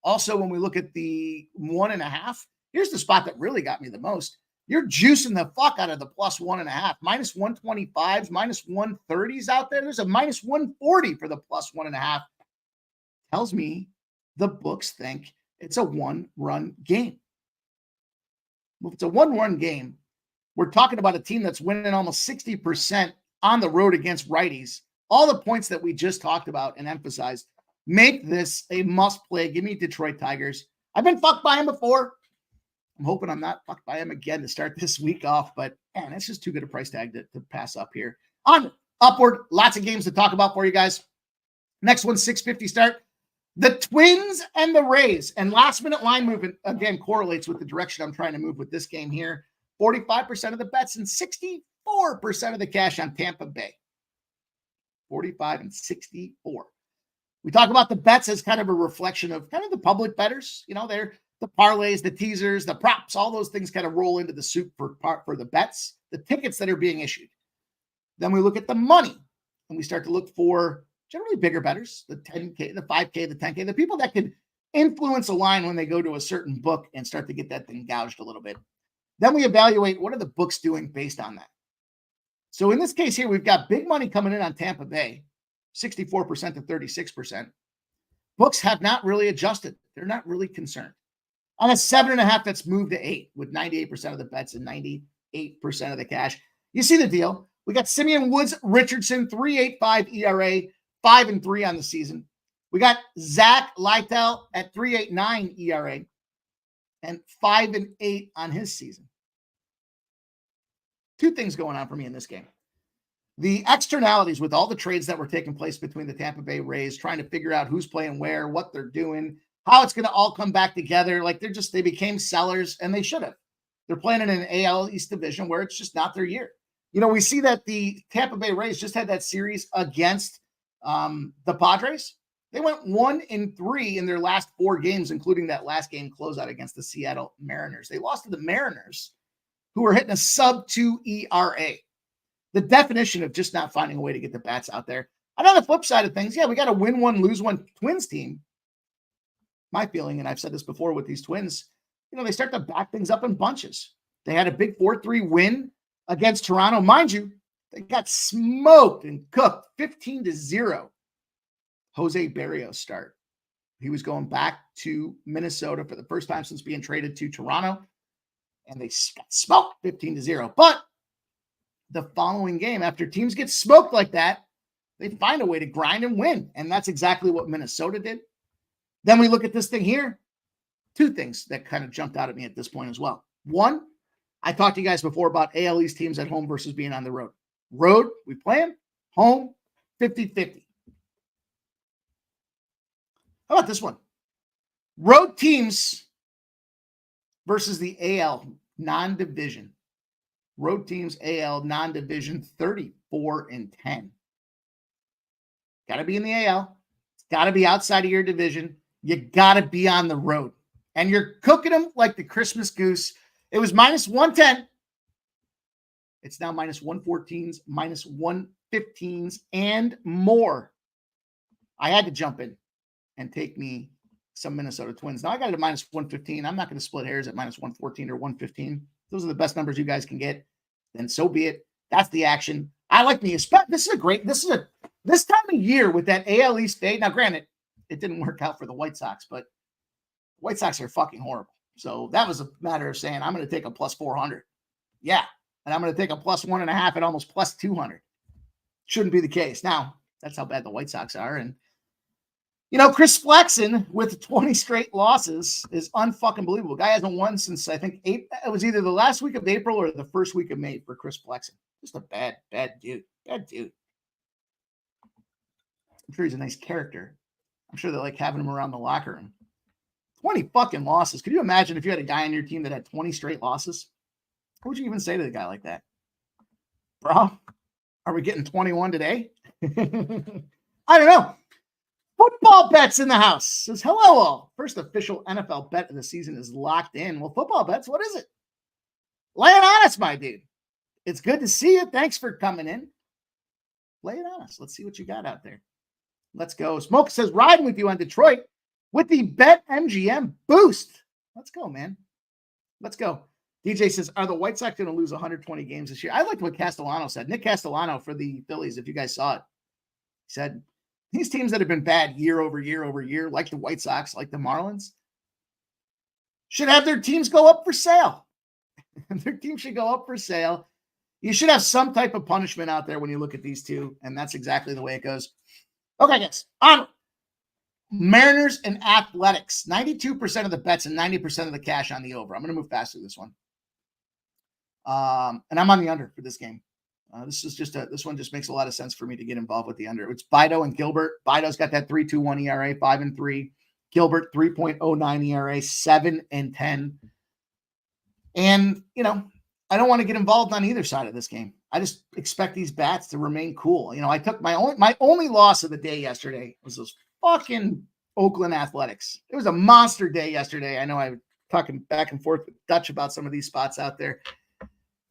S3: Also, when we look at the 1.5, here's the spot that really got me the most. You're juicing the fuck out of the plus 1.5. Minus 125s, minus 130s out there. There's a minus 140 for the plus 1.5. Tells me the books think it's a one-run game. If it's a one-run game, we're talking about a team that's winning almost 60% on the road against righties. All the points that we just talked about and emphasized make this a must-play. Give me Detroit Tigers. I've been fucked by them before. I'm hoping I'm not fucked by them again to start this week off, but man, that's just too good a price tag to pass up here. On upward, lots of games to talk about for you guys. Next one, 6:50 start. The Twins and the Rays. And last-minute line movement, again, correlates with the direction I'm trying to move with this game here. 45% of the bets and 64% of the cash on Tampa Bay. 45 and 64. We talk about the bets as kind of a reflection of kind of the public bettors. They're the parlays, the teasers, the props, all those things kind of roll into the soup for the bets, the tickets that are being issued. Then we look at the money and we start to look for generally bigger bettors, the 10K, the 5K, the 10K, the people that can influence a line when they go to a certain book and start to get that thing gouged a little bit. Then we evaluate what are the books doing based on that. So in this case here, we've got big money coming in on Tampa Bay, 64% to 36%. Books have not really adjusted. They're not really concerned. On a 7.5, that's moved to 8 with 98% of the bets and 98% of the cash. You see the deal. We got Simeon Woods Richardson, 3.85 ERA, 5-3 on the season. We got Zach Lytle at 3.89 ERA and 5-8 on his season. Two things going on for me in this game. The externalities with all the trades that were taking place between the Tampa Bay Rays, trying to figure out who's playing where, what they're doing, how it's going to all come back together. Like they became sellers, and they should have. They're playing in an AL East division where it's just not their year. We see that the Tampa Bay Rays just had that series against the Padres. They went 1-3 in their last 4 games, including that last game closeout against the Seattle Mariners. They lost to the Mariners, who were hitting a sub-2 ERA. The definition of just not finding a way to get the bats out there. And on the flip side of things, we got a win one, lose one Twins team. My feeling, and I've said this before with these Twins, they start to back things up in bunches. They had a big 4-3 win against Toronto. Mind you, they got smoked and cooked 15-0. Jose Barrios start. He was going back to Minnesota for the first time since being traded to Toronto, and they got smoked 15-0. But the following game, after teams get smoked like that, they find a way to grind and win, and that's exactly what Minnesota did. Then we look at this thing here. Two things that kind of jumped out at me at this point as well. One, I talked to you guys before about AL East teams at home versus being on the road. Road, we play them. Home, 50-50. How about this one? Road teams versus the AL non-division. Road teams, AL non-division, 34-10. Got to be in the AL. It's got to be outside of your division. You got to be on the road. And you're cooking them like the Christmas goose. It was -110. It's now -114s, -115s, and more. I had to jump in and take me some Minnesota Twins. Now I got it at -115. I'm not going to split hairs at -114 or 115. Those are the best numbers you guys can get. Then so be it. That's the action. I like me. This time of year with that AL East fade. Now, granted, it didn't work out for the White Sox, but the White Sox are fucking horrible. So that was a matter of saying, I'm going to take a +400. Yeah. And I'm going to take a +1.5 at almost +200. Shouldn't be the case. Now, that's how bad the White Sox are. And, Chris Flexen with 20 straight losses is unfucking believable. Guy hasn't won since, I think, it was either the last week of April or the first week of May for Chris Flexen. Just a bad dude. Bad dude. I'm sure he's a nice character. I'm sure they like having him around the locker room. 20 fucking losses. Could you imagine if you had a guy on your team that had 20 straight losses? What would you even say to the guy like that? Bro, are we getting 21 today? I don't know. Football bets in the house. Says, hello all. First official NFL bet of the season is locked in. Well, football bets, what is it? Lay it on us, my dude. It's good to see you. Thanks for coming in. Lay it on us. Let's see what you got out there. Let's go. Smoke says, riding with you on Detroit with the Bet MGM boost. Let's go, man. Let's go. DJ says, are the White Sox going to lose 120 games this year? I liked what Castellano said. Nick Castellano for the Phillies, if you guys saw it. He said, these teams that have been bad year over year over year, like the White Sox, like the Marlins, should have their teams go up for sale. Their team should go up for sale. You should have some type of punishment out there when you look at these two, and that's exactly the way it goes. Okay, guys. On Mariners and Athletics. 92% of the bets and 90% of the cash on the over. I'm going to move fast through this one. And I'm on the under for this game. This one just makes a lot of sense for me to get involved with the under. It's Bido and Gilbert. Bido's got that 3.21 ERA, 5-3. Gilbert 3.09 ERA, 7-10. And I don't want to get involved on either side of this game. I just expect these bats to remain cool. I took my only loss of the day yesterday was those fucking Oakland Athletics. It was a monster day yesterday. I know I was talking back and forth with Dutch about some of these spots out there.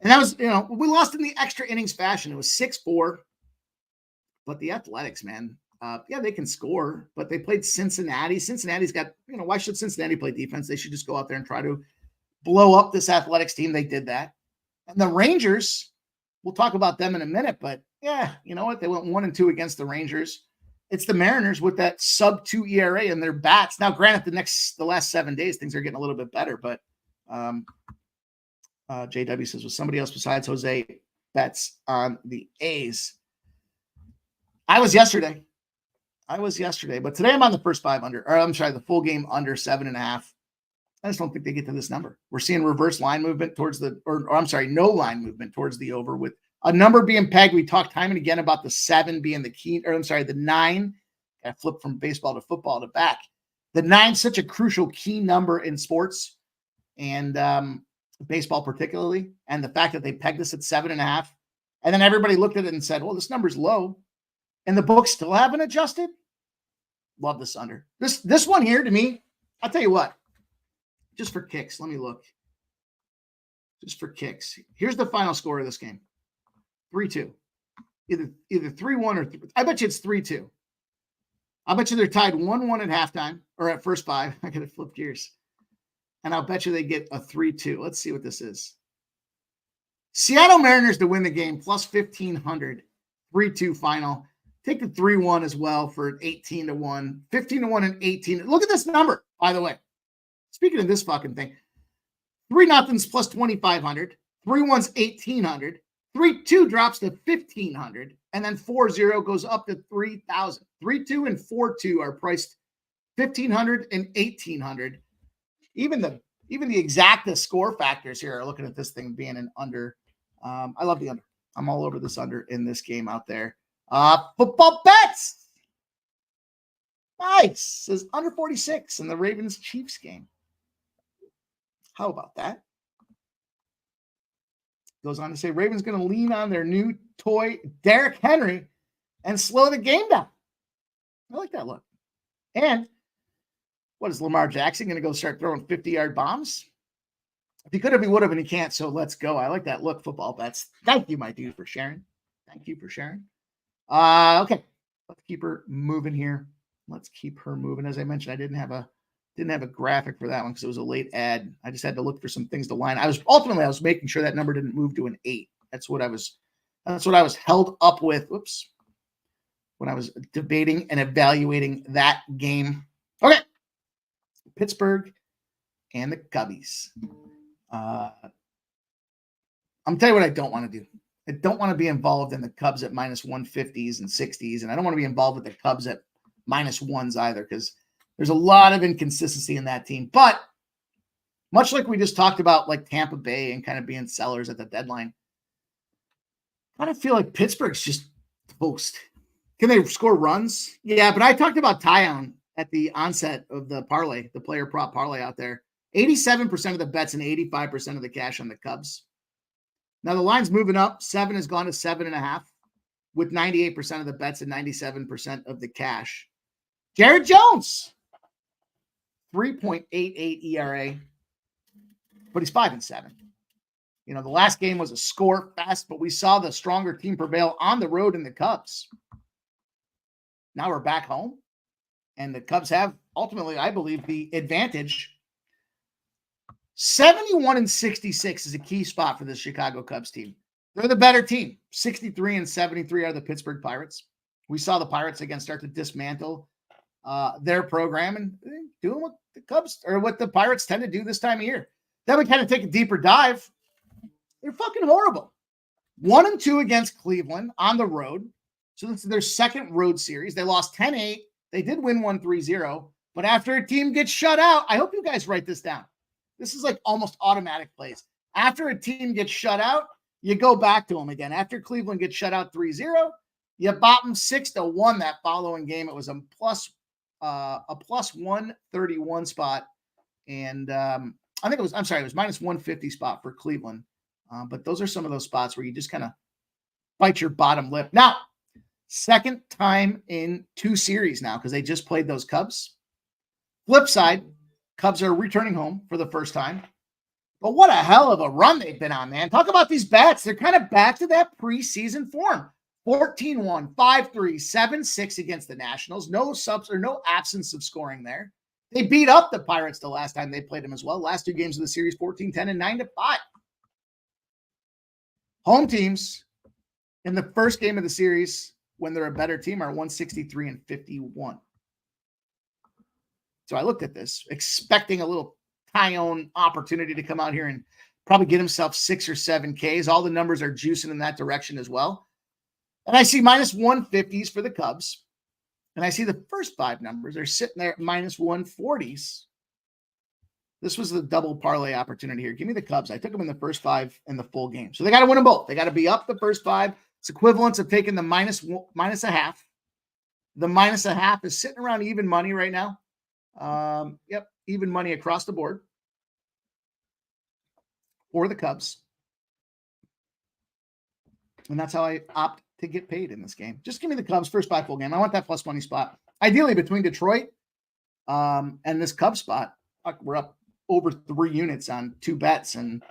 S3: And that was, we lost in the extra innings fashion. It was 6-4. But the Athletics, man, they can score, but they played Cincinnati. Cincinnati's got, why should Cincinnati play defense? They should just go out there and try to blow up this Athletics team. They did that. And the Rangers, we'll talk about them in a minute, but yeah, you know what? They went 1-2 against the Rangers. It's the Mariners with that sub-2 ERA in their bats. Now, granted, the last 7 days, things are getting a little bit better, but JW says, was somebody else besides Jose bets on the A's? I was yesterday, but today I'm on the first 5 under, or I'm sorry, the full game under 7.5. I just don't think they get to this number. We're seeing reverse line movement towards no line movement towards the over, with a number being pegged. We talked time and again about the 7 being the key, the 9. I flipped from baseball to football to back. The 9 such a crucial key number in sports and baseball particularly, and the fact that they pegged this at 7.5, and then everybody looked at it and said, well, this number's low, and the books still haven't adjusted. Love this under. This one here, to me, I'll tell you what, just for kicks, let me look. Just for kicks. Here's the final score of this game. 3-2. Either 3-1 or 3. I bet you it's 3-2. I bet you they're tied 1-1 at halftime or at first 5. I got to flip gears. And I'll bet you they get a 3-2. Let's see what this is. Seattle Mariners to win the game, plus 1,500. 3-2 final. Take the 3-1 as well for 18-1. 15-1 and 18. Look at this number, by the way. Speaking of this fucking thing. 3-0's plus 2,500. 3-1's 1,800. 3-2 drops to 1,500. And then 4-0 goes up to 3,000. 3-2 and 4-2 are priced 1,500 and 1,800. Even the exacta score factors here are looking at this thing being an under. I love the under. I'm all over this under in this game out there. Football bets. Nice. Says under 46 in the Ravens Chiefs game. How about that? Goes on to say Ravens going to lean on their new toy, Derrick Henry, and slow the game down. I like that look. And what is Lamar Jackson going to go start throwing 50-yard bombs? If he could have, he would have, and he can't. So let's go. I like that look. Football bets. Thank you, my dude, for sharing. Thank you for sharing. Okay, let's keep her moving here. Let's keep her moving. As I mentioned, I didn't have a graphic for that one because it was a late ad. I just had to look for some things to line. I was making sure that number didn't move to an 8. That's what I was held up with. Whoops. When I was debating and evaluating that game. Okay. Pittsburgh and the Cubbies. I'm telling you what I don't want to do. I don't want to be involved in the Cubs at minus 150s and 60s, and I don't want to be involved with the Cubs at minus 1s either, because there's a lot of inconsistency in that team. But much like we just talked about, like Tampa Bay and kind of being sellers at the deadline, I kind of feel like Pittsburgh's just toast. Can they score runs? Yeah, but I talked about Tyon at the onset of the parlay, the player prop parlay out there. 87% of the bets and 85% of the cash on the Cubs. Now the line's moving up. 7 has gone to 7.5 with 98% of the bets and 97% of the cash. Jared Jones, 3.88 ERA, but he's 5-7. The last game was a score fest, but we saw the stronger team prevail on the road in the Cubs. Now we're back home, and the Cubs have ultimately, I believe, the advantage. 71 and 66 is a key spot for the Chicago Cubs team. They're the better team. 63 and 73 are the Pittsburgh Pirates. We saw the Pirates again start to dismantle their program and doing what the Cubs or what the Pirates tend to do this time of year. Then we kind of take a deeper dive. They're fucking horrible. 1-2 against Cleveland on the road. So this is their second road series. They lost 10-8. They did win 1-3-0. But after a team gets shut out, I hope you guys write this down. This is like almost automatic plays. After a team gets shut out, you go back to them again. After Cleveland gets shut out 3-0, you bop them 6-1 that following game. It was a plus 131 spot. And I think it was minus 150 spot for Cleveland. But those are some of those spots where you just kind of bite your bottom lip. Now, Second time in 2 series now because they just played those Cubs. Flip side, Cubs are returning home for the first time. But what a hell of a run they've been on, man. Talk about these bats. They're kind of back to that preseason form. 14-1, 5-3, 7-6 against the Nationals. No subs or no absence of scoring there. They beat up the Pirates the last time they played them as well. Last 2 games of the series, 14-10 and 9-5. Home teams in the first game of the series, when they're a better team, are 163 and 51. So I looked at this, expecting a little Tyone opportunity to come out here and probably get himself 6 or 7 Ks. All the numbers are juicing in that direction as well. And I see minus 150s for the Cubs. And I see the first 5 numbers are sitting there at minus 140s. This was the double parlay opportunity here. Give me the Cubs. I took them in the first 5 in the full game. So they got to win them both. They got to be up the first 5. It's equivalent of taking the minus a half. The minus a half is sitting around even money right now. Yep, even money across the board for the Cubs. And that's how I opt to get paid in this game. Just give me the Cubs first 5 full game. I want that plus money spot. Ideally between Detroit and this Cubs spot. We're up over 3 units on 2 bets, and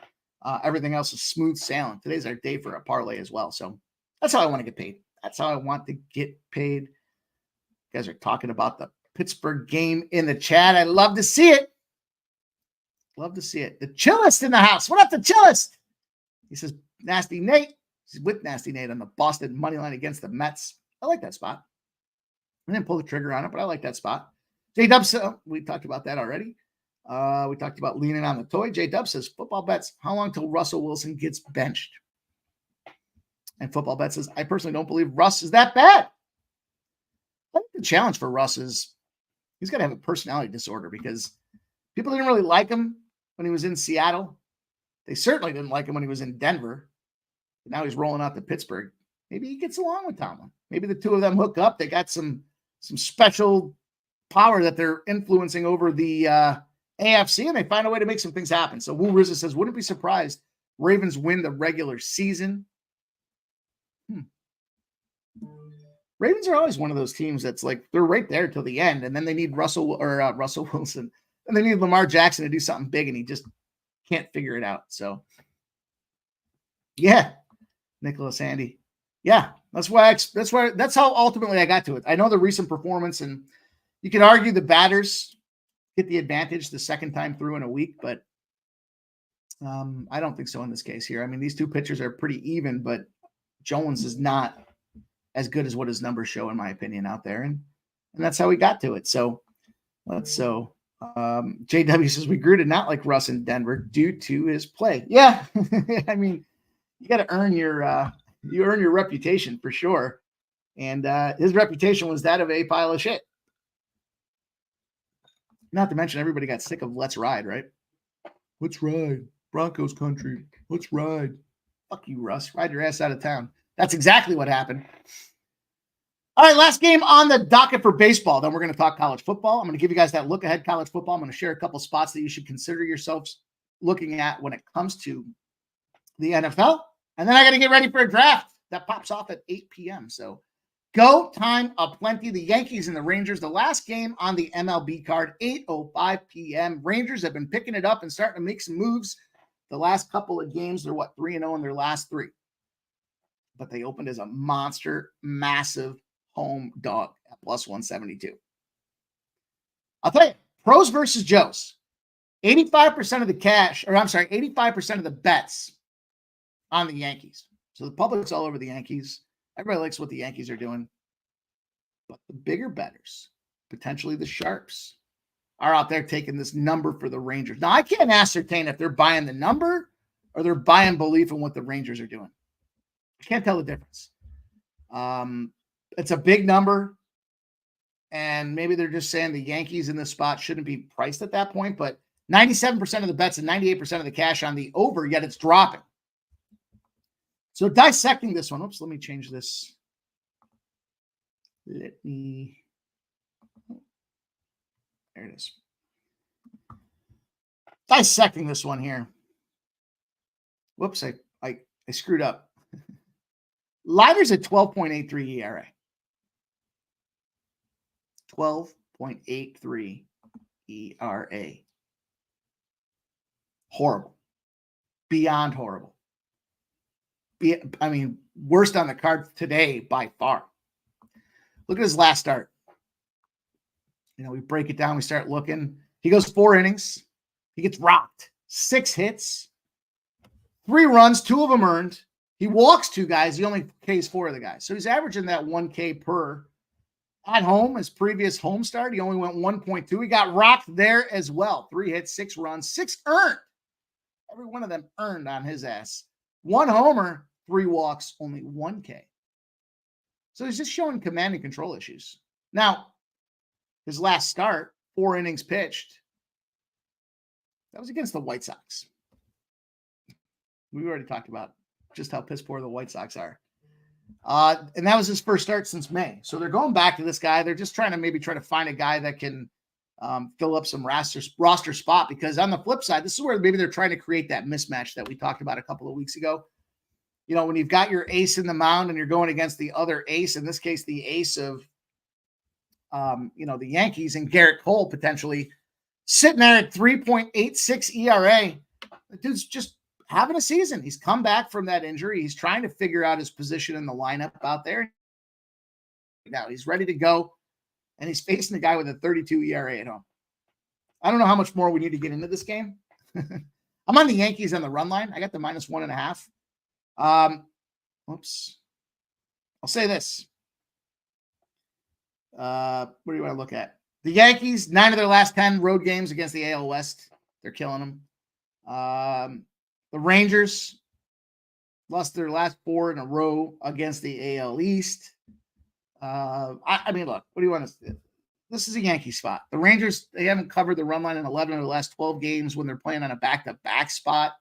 S3: everything else is smooth sailing. Today's our day for a parlay as well. So that's how I want to get paid. That's how I want to get paid. You guys are talking about the Pittsburgh game in the chat. I love to see it. Love to see it. The Chillest in the house. What up, the Chillest? He says, Nasty Nate. He's with Nasty Nate on the Boston money line against the Mets. I like that spot. I didn't pull the trigger on it, but I like that spot. J-Dubs, we talked about that already. We talked about leaning on the toy. J-Dub says, football bets, how long till Russell Wilson gets benched? And football bet says, I personally don't believe Russ is that bad. I think the challenge for Russ is he's got to have a personality disorder because people didn't really like him when he was in Seattle. They certainly didn't like him when he was in Denver. But now he's rolling out to Pittsburgh. Maybe he gets along with Tomlin. Maybe the 2 of them hook up. They got some special power that they're influencing over the AFC, and they find a way to make some things happen. So Will Rizza says, wouldn't be surprised Ravens win the regular season. Ravens are always one of those teams that's like they're right there till the end, and then they need Russell Wilson, and they need Lamar Jackson to do something big, and he just can't figure it out. So, yeah, Nicholas Andy, yeah, that's how ultimately I got to it. I know the recent performance, and you could argue the batters get the advantage the second time through in a week, but I don't think so in this case here. I mean, these 2 pitchers are pretty even, but Jones is not as good as what his numbers show, in my opinion, out there. And that's how we got to it. So JW says we grew to not like Russ in Denver due to his play. Yeah. I mean, you got to earn your reputation for sure. And his reputation was that of a pile of shit. Not to mention everybody got sick of let's ride, right? Let's ride. Broncos country. Let's ride. Fuck you, Russ. Ride your ass out of town. That's exactly what happened. All right, last game on the docket for baseball. Then we're going to talk college football. I'm going to give you guys that look ahead college football. I'm going to share a couple spots that you should consider yourselves looking at when it comes to the NFL. And then I got to get ready for a draft that pops off at 8 p.m. So go time aplenty. The Yankees and the Rangers, the last game on the MLB card, 8:05 p.m. Rangers have been picking it up and starting to make some moves. The last couple of games, they're 3-0 in their last 3. But they opened as a monster, massive home dog at plus 172. I'll tell you, pros versus Joes. 85% of the 85% of the bets on the Yankees. So the public's all over the Yankees. Everybody likes what the Yankees are doing. But the bigger bettors, potentially the sharps, are out there taking this number for the Rangers. Now, I can't ascertain if they're buying the number or they're buying belief in what the Rangers are doing. I can't tell the difference. It's a big number, and maybe they're just saying the Yankees in this spot shouldn't be priced at that point, but 97% of the bets and 98% of the cash on the over, yet it's dropping. So dissecting this one, let me change this. There it is. Dissecting this one here. Whoops, I screwed up. Leiter's at 12.83 ERA. 12.83 ERA. Horrible. Beyond horrible. Worst on the card today by far. Look at his last start. We break it down. We start looking. He goes 4 innings. He gets rocked. 6 hits. 3 runs. 2 of them earned. He walks 2 guys. He only Ks 4 of the guys. So he's averaging that 1K per. At home, his previous home start, he only went 1.2. He got rocked there as well. 3 hits, 6 runs, 6 earned. Every one of them earned on his ass. 1 homer, 3 walks, only 1K. So he's just showing command and control issues. Now, his last start, 4 innings pitched. That was against the White Sox. We already talked about just how piss poor the White Sox are. And that was his first start since May. So they're going back to this guy. They're just trying to find a guy that can fill up some roster spot, because on the flip side, this is where maybe they're trying to create that mismatch that we talked about a couple of weeks ago. When you've got your ace in the mound and you're going against the other ace, in this case, the ace of, the Yankees and Garrett Cole potentially sitting there at 3.86 ERA. The dude's just having a season. He's come back from that injury. He's trying to figure out his position in the lineup out there. Now he's ready to go, and he's facing a guy with a 32 ERA at home. I don't know how much more we need to get into this game. I'm on the Yankees on the run line. I got the -1.5. Oops. I'll say this. What do you want to look at? The Yankees, 9 of their last 10 road games against the AL West. They're killing them. The Rangers lost their last 4 in a row against the AL East. Look, what do you want to say? This is a Yankee spot. The Rangers, they haven't covered the run line in 11 of the last 12 games when they're playing on a back-to-back spot.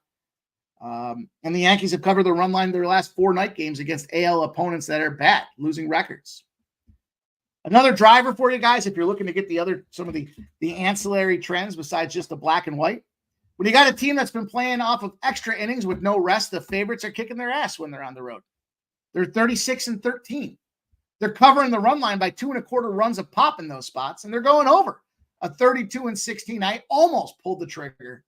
S3: And the Yankees have covered the run line in their last 4 night games against AL opponents that are bad, losing records. Another driver for you guys, if you're looking to get some of the ancillary trends besides just the black and white. When you got a team that's been playing off of extra innings with no rest, the favorites are kicking their ass when they're on the road. They're 36-13. They're covering the run line by 2.25 runs a pop in those spots, and they're going over a 32-16. I almost pulled the trigger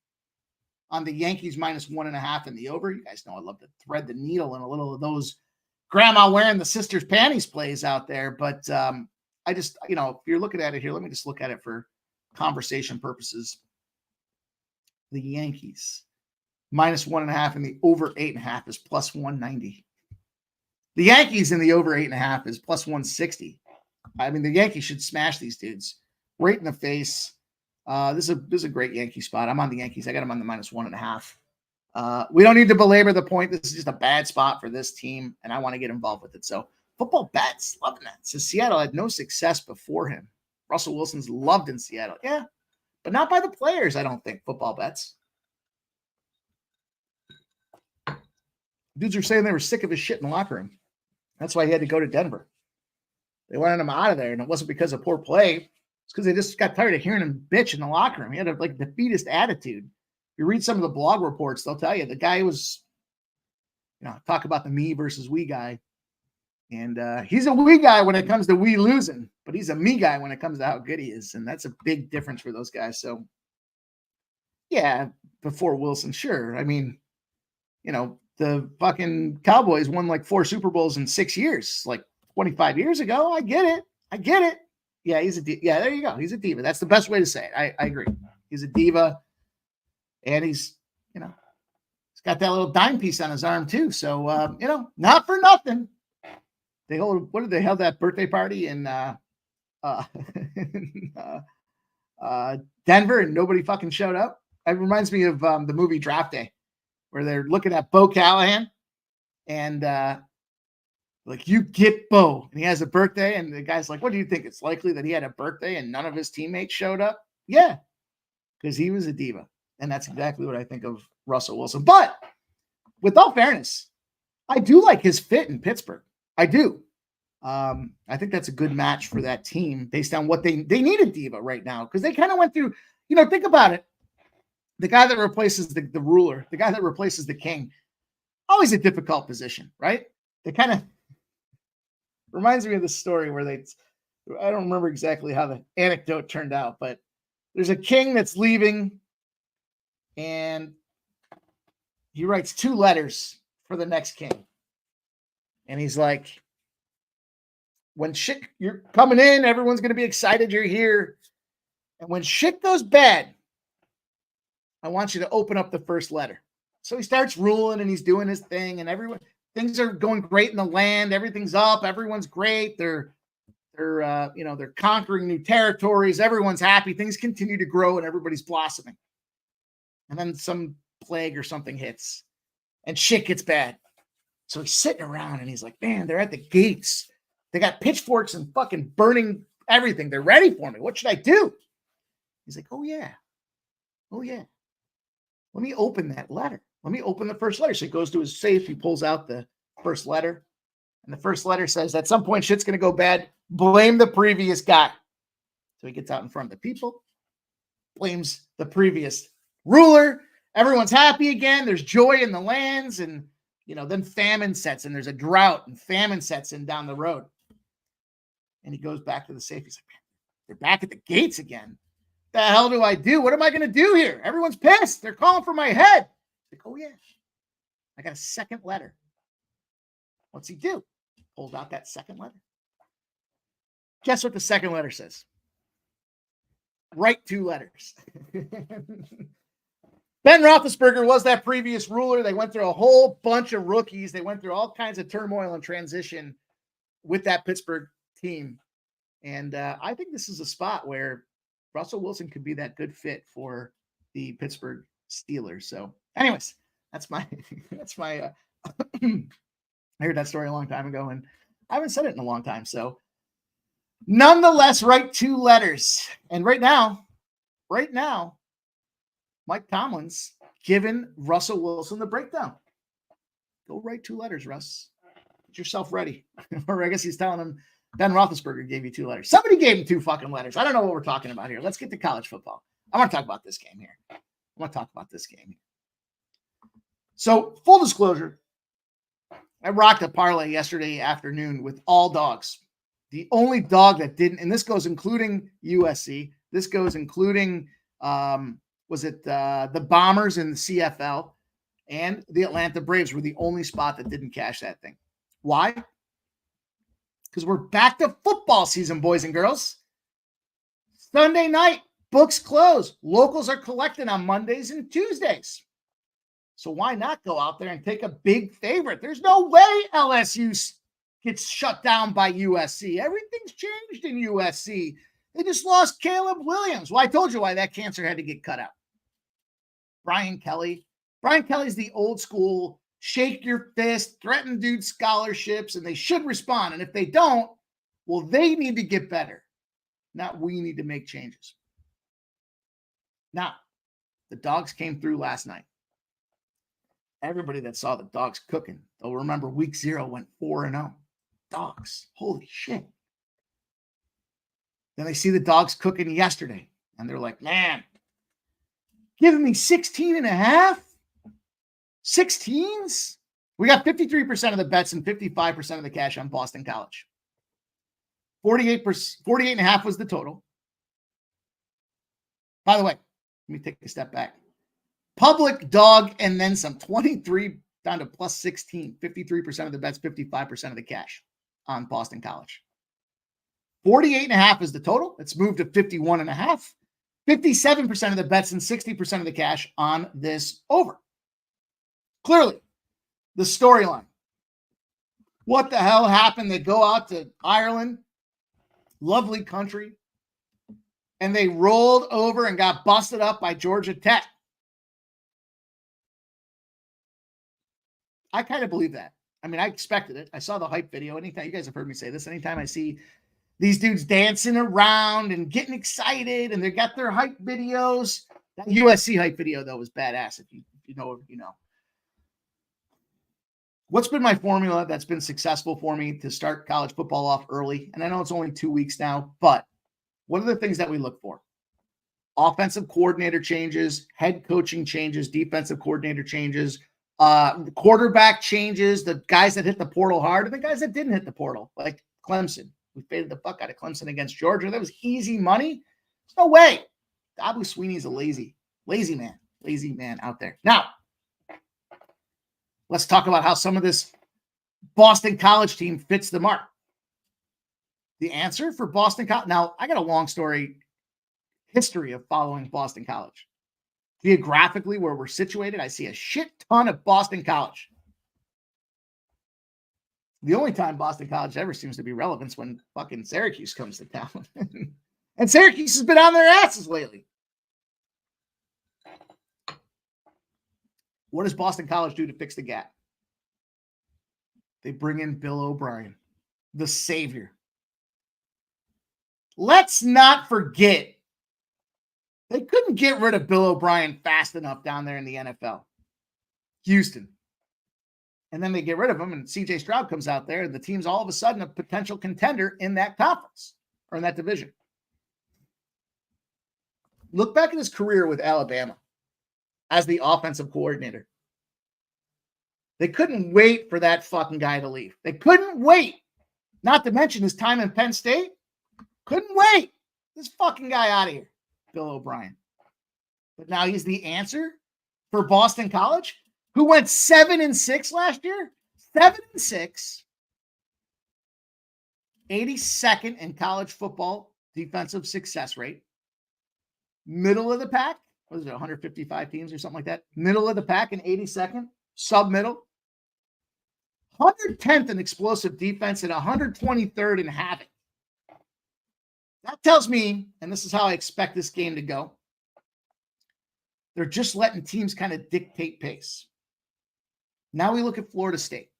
S3: on the Yankees -1.5 in the over. You guys know I love to thread the needle in a little of those grandma wearing the sister's panties plays out there. But I just, if you're looking at it here, let me just look at it for conversation purposes. The Yankees -1.5 and the over 8.5 is +190. The Yankees in the over 8.5 is +160. The Yankees should smash these dudes right in the face. This is a great Yankee spot. I'm on the Yankees. I got them on the -1.5. We don't need to belabor the point. This is just a bad spot for this team, and I want to get involved with it. So football bets, loving that. So Seattle had no success before him. Russell Wilson's loved in Seattle. Yeah. But not by the players, I don't think, football bets. Dudes are saying they were sick of his shit in the locker room. That's why he had to go to Denver. They wanted him out of there, and it wasn't because of poor play. It's because they just got tired of hearing him bitch in the locker room. He had a defeatist attitude. If you read some of the blog reports, they'll tell you the guy was, talk about the me versus we guy. And he's a we guy when it comes to we losing, but he's a me guy when it comes to how good he is. And that's a big difference for those guys. So, yeah, before Wilson, sure. The fucking Cowboys won like 4 Super Bowls in 6 years, like 25 years ago. I get it. Yeah, he's a diva. Yeah, there you go. He's a diva. That's the best way to say it. I agree. He's a diva. And he's got that little dime piece on his arm too. So, not for nothing. They held that birthday party in Denver, and nobody fucking showed up. It reminds me of the movie Draft Day, where they're looking at Bo Callahan, and you get Bo, and he has a birthday, and the guy's like, "What do you think? It's likely that he had a birthday and none of his teammates showed up?" Yeah, because he was a diva, and that's exactly what I think of Russell Wilson. But with all fairness, I do like his fit in Pittsburgh. I do. I think that's a good match for that team based on what they need a diva right now, because they kind of went through, think about it. The guy that replaces the ruler, the guy that replaces the king, always a difficult position, right? They kind of reminds me of the story where I don't remember exactly how the anecdote turned out, but there's a king that's leaving, and he writes 2 letters for the next king. And he's like, when shit, you're coming in, everyone's going to be excited you're here. And when shit goes bad, I want you to open up the first letter. So he starts ruling and he's doing his thing, and things are going great in the land. Everything's up. Everyone's great. They're conquering new territories. Everyone's happy. Things continue to grow and everybody's blossoming. And then some plague or something hits and shit gets bad. So he's sitting around and he's like, man, they're at the gates. They got pitchforks and fucking burning everything. They're ready for me. What should I do? He's like, oh yeah. Let me open that letter. Let me open the first letter. So he goes to his safe. He pulls out the first letter. And the first letter says, at some point, shit's going to go bad. Blame the previous guy. So he gets out in front of the people, blames the previous ruler. Everyone's happy again. There's joy in the lands. And, then famine sets in. There's a drought and famine sets in down the road. And he goes back to the safe. He's like, man, they're back at the gates again. The hell do I do? What am I going to do here? Everyone's pissed. They're calling for my head. Like, oh yeah, I got a second letter. What's he do? Pulled out that second letter. Guess what the second letter says? Write 2 letters. Ben Roethlisberger was that previous ruler. They went through a whole bunch of rookies. They went through all kinds of turmoil and transition with that Pittsburgh team. And I think this is a spot where Russell Wilson could be that good fit for the Pittsburgh Steelers. So anyways, that's my I heard that story a long time ago and I haven't said it in a long time. So nonetheless, write 2 letters. And right now, Mike Tomlin's giving Russell Wilson the breakdown. Go write 2 letters, Russ. Get yourself ready. Or I guess he's telling him Ben Roethlisberger gave you 2 letters. Somebody gave him 2 fucking letters. I don't know what we're talking about here. Let's get to college football. I want to talk about this game here. So, full disclosure, I rocked a parlay yesterday afternoon with all dogs. The only dog that didn't, and this goes including USC. This goes including, the Bombers in the CFL, and the Atlanta Braves were the only spot that didn't cash that thing. Why? Because we're back to football season, boys and girls. Sunday night, books close. Locals are collecting on Mondays and Tuesdays. So why not go out there and take a big favorite? There's no way LSU gets shut down by USC. Everything's changed in USC. They just lost Caleb Williams. Well, I told you why that cancer had to get cut out. Brian Kelly. Brian Kelly's the old school, shake your fist, threaten dudes scholarships, and they should respond. And if they don't, well, they need to get better. Not we need to make changes. Now, the dogs came through last night. Everybody that saw the dogs cooking, they'll remember week 0 went 4-0. Dogs. Holy shit. Then they see the dogs cooking yesterday, and they're like, man, giving me 16.5? 16s? We got 53% of the bets and 55% of the cash on Boston College. 48.5 was the total. By the way, let me take a step back. Public dog and then some, 23 down to plus 16, 53% of the bets, 55% of the cash on Boston College. 48.5 is the total. It's moved to 51.5. 57% of the bets and 60% of the cash on this over. Clearly, the storyline. What the hell happened? They go out to Ireland, lovely country, and they rolled over and got busted up by Georgia Tech. I kind of believe that. I mean, I expected it. I saw the hype video. Anytime, you guys have heard me say this, anytime I see these dudes dancing around and getting excited and they got their hype videos. That USC hype video, though, was badass. If you know, you know. What's been my formula that's been successful for me to start college football off early? And I know it's only 2 weeks now, but what are the things that we look for? Offensive coordinator changes, head coaching changes, defensive coordinator changes, quarterback changes, the guys that hit the portal hard and the guys that didn't hit the portal, like Clemson, We faded the fuck out of Clemson against Georgia. That was easy money. There's no way. Dabu Sweeney's a lazy man out there. Now, let's talk about how some of this Boston College team fits the mark. The answer for Boston College. Now, I got a long history of following Boston College. Geographically, where we're situated, I see a shit ton of Boston College. The only time Boston College ever seems to be relevant is when fucking Syracuse comes to town. And Syracuse has been on their asses lately. What does Boston College do to fix the gap? They bring in Bill O'Brien, the savior. Let's not forget, they couldn't get rid of Bill O'Brien fast enough down there in the NFL. Houston. And then they get rid of him, and CJ Stroud comes out there, and the team's all of a sudden a potential contender in that conference or in that division. Look back at his career with Alabama as the offensive coordinator. They couldn't wait for that fucking guy to leave. They couldn't wait. Not to mention his time in Penn State. Couldn't wait. This fucking guy out of here, Bill O'Brien. But now he's the answer for Boston College, who went 7-6 last year. 7-6. 82nd in college football defensive success rate. Middle of the pack. What is it, 155 teams or something like that? Middle of the pack in 82nd. Sub-middle. 110th in explosive defense and 123rd in havoc. That tells me, and this is how I expect this game to go, they're just letting teams kind of dictate pace. Now we look at Florida State.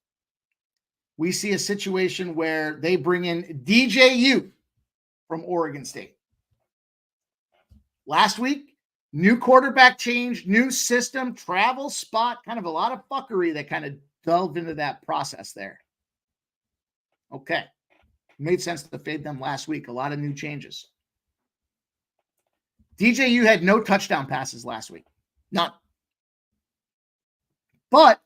S3: We see a situation where they bring in DJU from Oregon State. Last week, new quarterback change, new system, travel spot, kind of a lot of fuckery that kind of delved into that process there. Okay. Made sense to fade them last week. A lot of new changes. DJU had no touchdown passes last week. None. But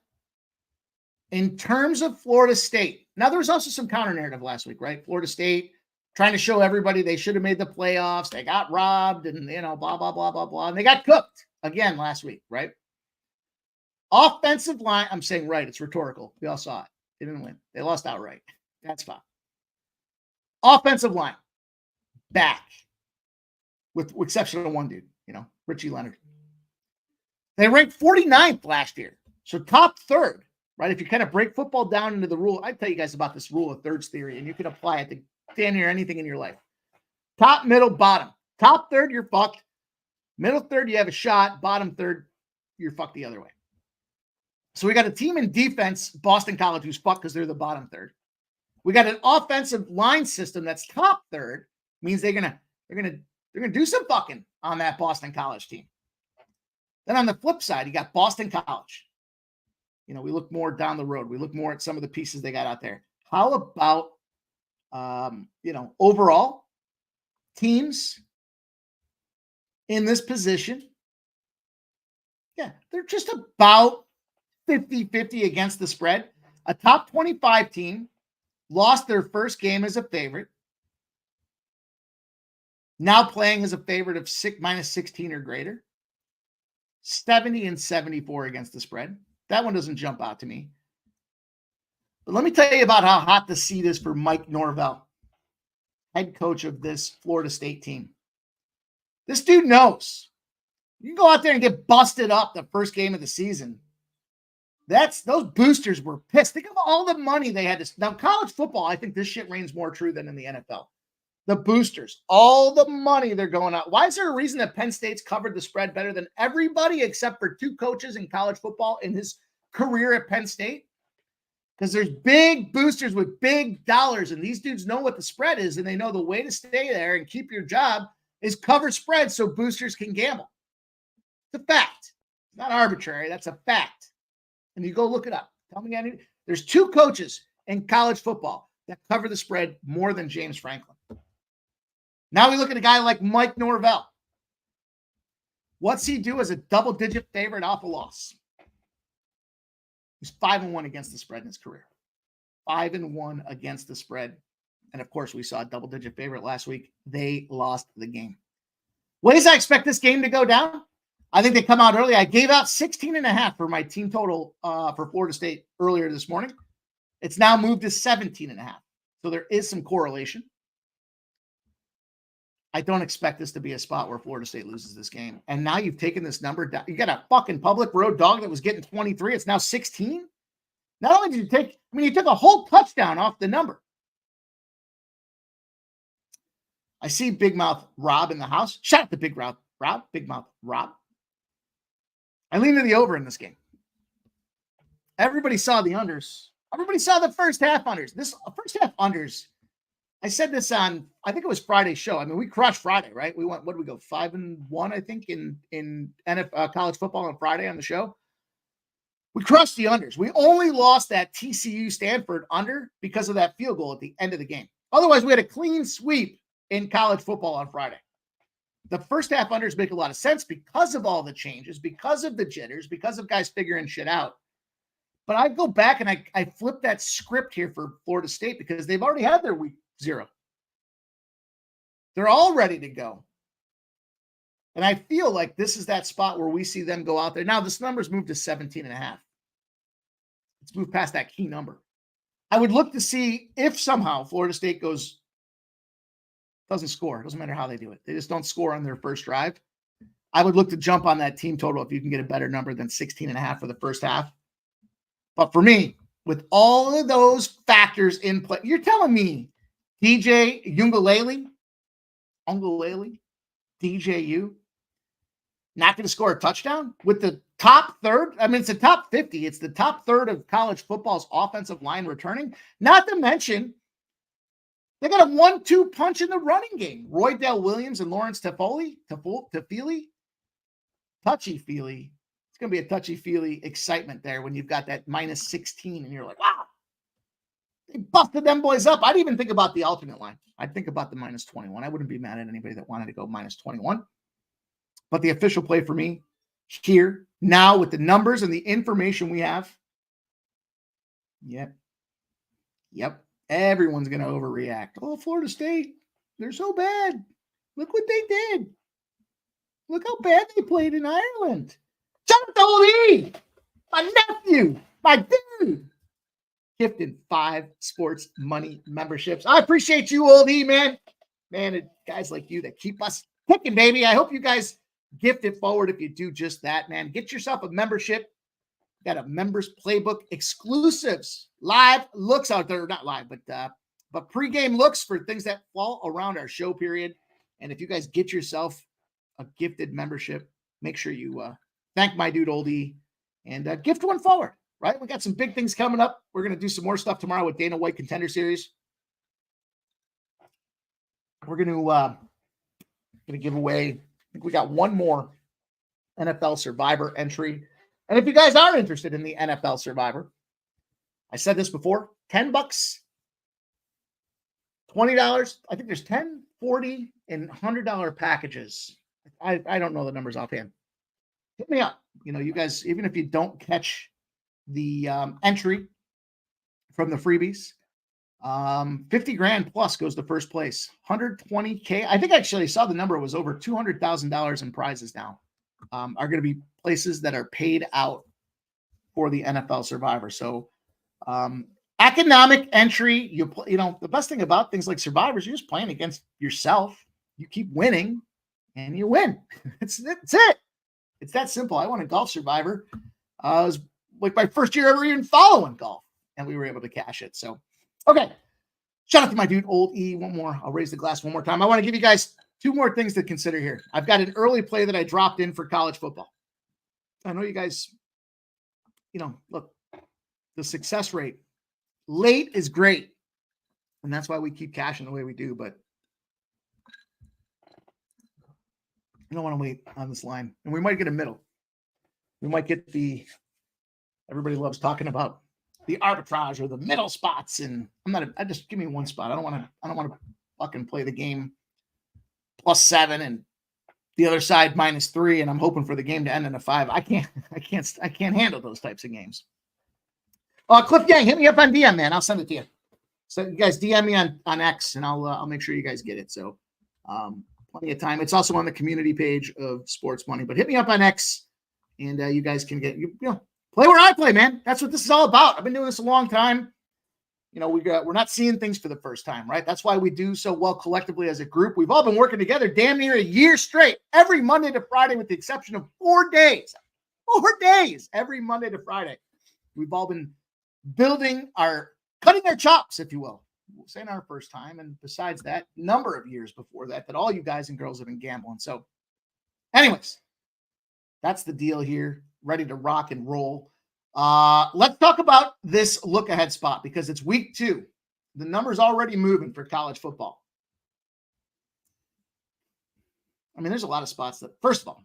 S3: in terms of Florida State, now there was also some counter narrative last week, right? Florida State trying to show everybody they should have made the playoffs. They got robbed and, blah, blah, blah, blah, blah. And they got cooked again last week, right? Offensive line, I'm saying right. It's rhetorical. We all saw it. They didn't win. They lost outright. That's fine. Offensive line, back. With exception of one dude, Richie Leonard. They ranked 49th last year. So top third, right? If you kind of break football down into the rule, I tell you guys about this rule of thirds theory, and you can apply it to damn near anything in your life. Top, middle, bottom. Top third, you're fucked. Middle third, you have a shot. Bottom third, you're fucked the other way. So we got a team in defense, Boston College, who's fucked because they're the bottom third. We got an offensive line system that's top third. Means they're gonna do some fucking on that Boston College team. Then on the flip side, you got Boston College. We look more down the road. We look more at some of the pieces they got out there. How about overall teams in this position? Yeah, they're just about 50-50 against the spread. A top 25 team lost their first game as a favorite. Now playing as a favorite of -16 or greater. 70-74 against the spread. That one doesn't jump out to me. But let me tell you about how hot the seat is for Mike Norvell, head coach of this Florida State team. This dude knows. You can go out there and get busted up the first game of the season. Those boosters were pissed. Think of all the money they had to. Now, college football, I think this shit reigns more true than in the NFL. The boosters, all the money they're going out. Why is there a reason that Penn State's covered the spread better than everybody except for two coaches in college football in his career at Penn State? Because there's big boosters with big dollars, and these dudes know what the spread is, and they know the way to stay there and keep your job is cover spread so boosters can gamble. It's a fact. It's not arbitrary. That's a fact. And you go look it up. Tell me there's two coaches in college football that cover the spread more than James Franklin. Now we look at a guy like Mike Norvell. What's he do as a double-digit favorite off a loss? He's 5-1 against the spread in his career. 5-1 against the spread And of course, we saw a double-digit favorite last week. They lost the game. Ways I expect this game to go down. I think they come out early. I gave out 16.5 for my team total for Florida State earlier this morning. It's now moved to 17.5. So there is some correlation. I don't expect this to be a spot where Florida State loses this game. And now you've taken this number down. You got a fucking public road dog that was getting 23. It's now 16. Not only did you took a whole touchdown off the number. I see Big Mouth Rob in the house. Shout out to Big Mouth Rob. Big Mouth Rob. I lean to the over in this game. Everybody saw the unders. Everybody saw the first half unders. This first half unders. I said this on, I think it was Friday's show. I mean, we crushed Friday, right? We went, what did we go? 5-1, I think, in NFL, college football on Friday on the show. We crushed the unders. We only lost that TCU Stanford under because of that field goal at the end of the game. Otherwise, we had a clean sweep in college football on Friday. The first half unders make a lot of sense because of all the changes, because of the jitters, because of guys figuring shit out. But I go back and I flip that script here for Florida State because they've already had their week 0. They're all ready to go. And I feel like this is that spot where we see them go out there. Now, this number's moved to 17.5. It's moved past that key number. I would look to see if somehow Florida State doesn't score. It doesn't matter how they do it. They just don't score on their first drive. I would look to jump on that team total if you can get a better number than 16.5 for the first half. But for me, with all of those factors in play, you're telling me DJ Ungalele, DJU, not going to score a touchdown with the top third. I mean, it's the top 50. It's the top third of college football's offensive line returning. Not to mention, they got a 1-2 punch in the running game. Roydell Williams and Lawrence Tafili. Touchy-feely. It's going to be a touchy-feely excitement there when you've got that minus 16 and you're like, wow. They busted them boys up. I'd even think about the alternate line. I'd think about the minus 21. I wouldn't be mad at anybody that wanted to go minus 21. But the official play for me here, now with the numbers and the information we have, yep. Everyone's going to overreact. Oh, Florida State, they're so bad. Look what they did. Look how bad they played in Ireland. Shout out to Old E, my nephew, my dude. Gifted 5 sports money memberships. I appreciate you, Old E, man. Man, guys like you that keep us kicking, baby. I hope you guys gift it forward if you do just that, man. Get yourself a membership. Got a members playbook exclusives, live looks out there, not live, but pregame looks for things that fall around our show period. And if you guys get yourself a gifted membership, make sure you thank my dude Oldie and gift one forward. Right, we got some big things coming up. We're gonna do some more stuff tomorrow with Dana White Contender Series. We're gonna give away. I think we got one more NFL Survivor entry. And if you guys are interested in the NFL Survivor, I said this before, $10, $20. I think there's $10, $40, and $100 packages. I don't know the numbers offhand. Hit me up. You know, you guys, even if you don't catch the entry from the freebies, 50 grand plus goes to first place. 120K. I think actually saw the number was over $200,000 in prizes now. Are going to be places that are paid out for the NFL Survivor. So economic entry, you know, the best thing about things like Survivors, you're just playing against yourself. You keep winning and you win. That's it. It's that simple. I won a golf Survivor. It was like my first year ever even following golf, and we were able to cash it. So, okay. Shout out to my dude, Old E. One more. I'll raise the glass one more time. I want to give you guys 2 more things to consider here. I've got an early play that I dropped in for college football. I know you guys, you know, look, the success rate late is great. And that's why we keep cashing the way we do. But I don't want to wait on this line. And we might get a middle. We might get everybody loves talking about the arbitrage or the middle spots. And I just give me one spot. I don't want to fucking play the game +7 and the other side -3. And I'm hoping for the game to end in a 5. I can't handle those types of games. Cliff Yang, hit me up on DM, man. I'll send it to you. So you guys DM me on X, and I'll make sure you guys get it. So plenty of time. It's also on the community page of Sports Money. But hit me up on X, and you guys can get play where I play, man. That's what this is all about. I've been doing this a long time. We're not seeing things for the first time, right? That's why we do so well collectively as a group. We've all been working together damn near a year straight, every Monday to Friday, with the exception of 4 days. 4 days, every Monday to Friday. We've all been cutting our chops, if you will. This ain't our first time. And besides that, number of years before that all you guys and girls have been gambling. So anyways, that's the deal here. Ready to rock and roll. Let's talk about this look ahead spot because it's week 2. The number's already moving for college football. I mean, there's a lot of spots that, first of all,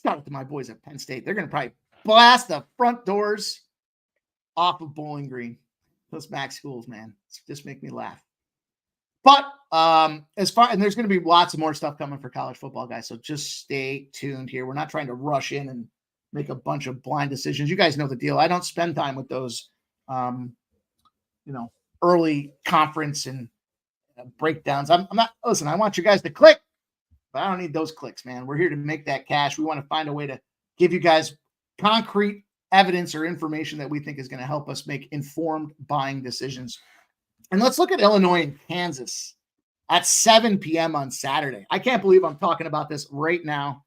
S3: shout out to my boys at Penn State. They're going to probably blast the front doors off of Bowling Green. Those MAC schools, man, just make me laugh. But and there's going to be lots of more stuff coming for college football, guys. So just stay tuned here. We're not trying to rush in and make a bunch of blind decisions. You guys know the deal. I don't spend time with those, early conference and breakdowns. I'm not. Listen, I want you guys to click, but I don't need those clicks, man. We're here to make that cash. We want to find a way to give you guys concrete evidence or information that we think is going to help us make informed buying decisions. And let's look at Illinois and Kansas at 7 p.m. on Saturday. I can't believe I'm talking about this right now.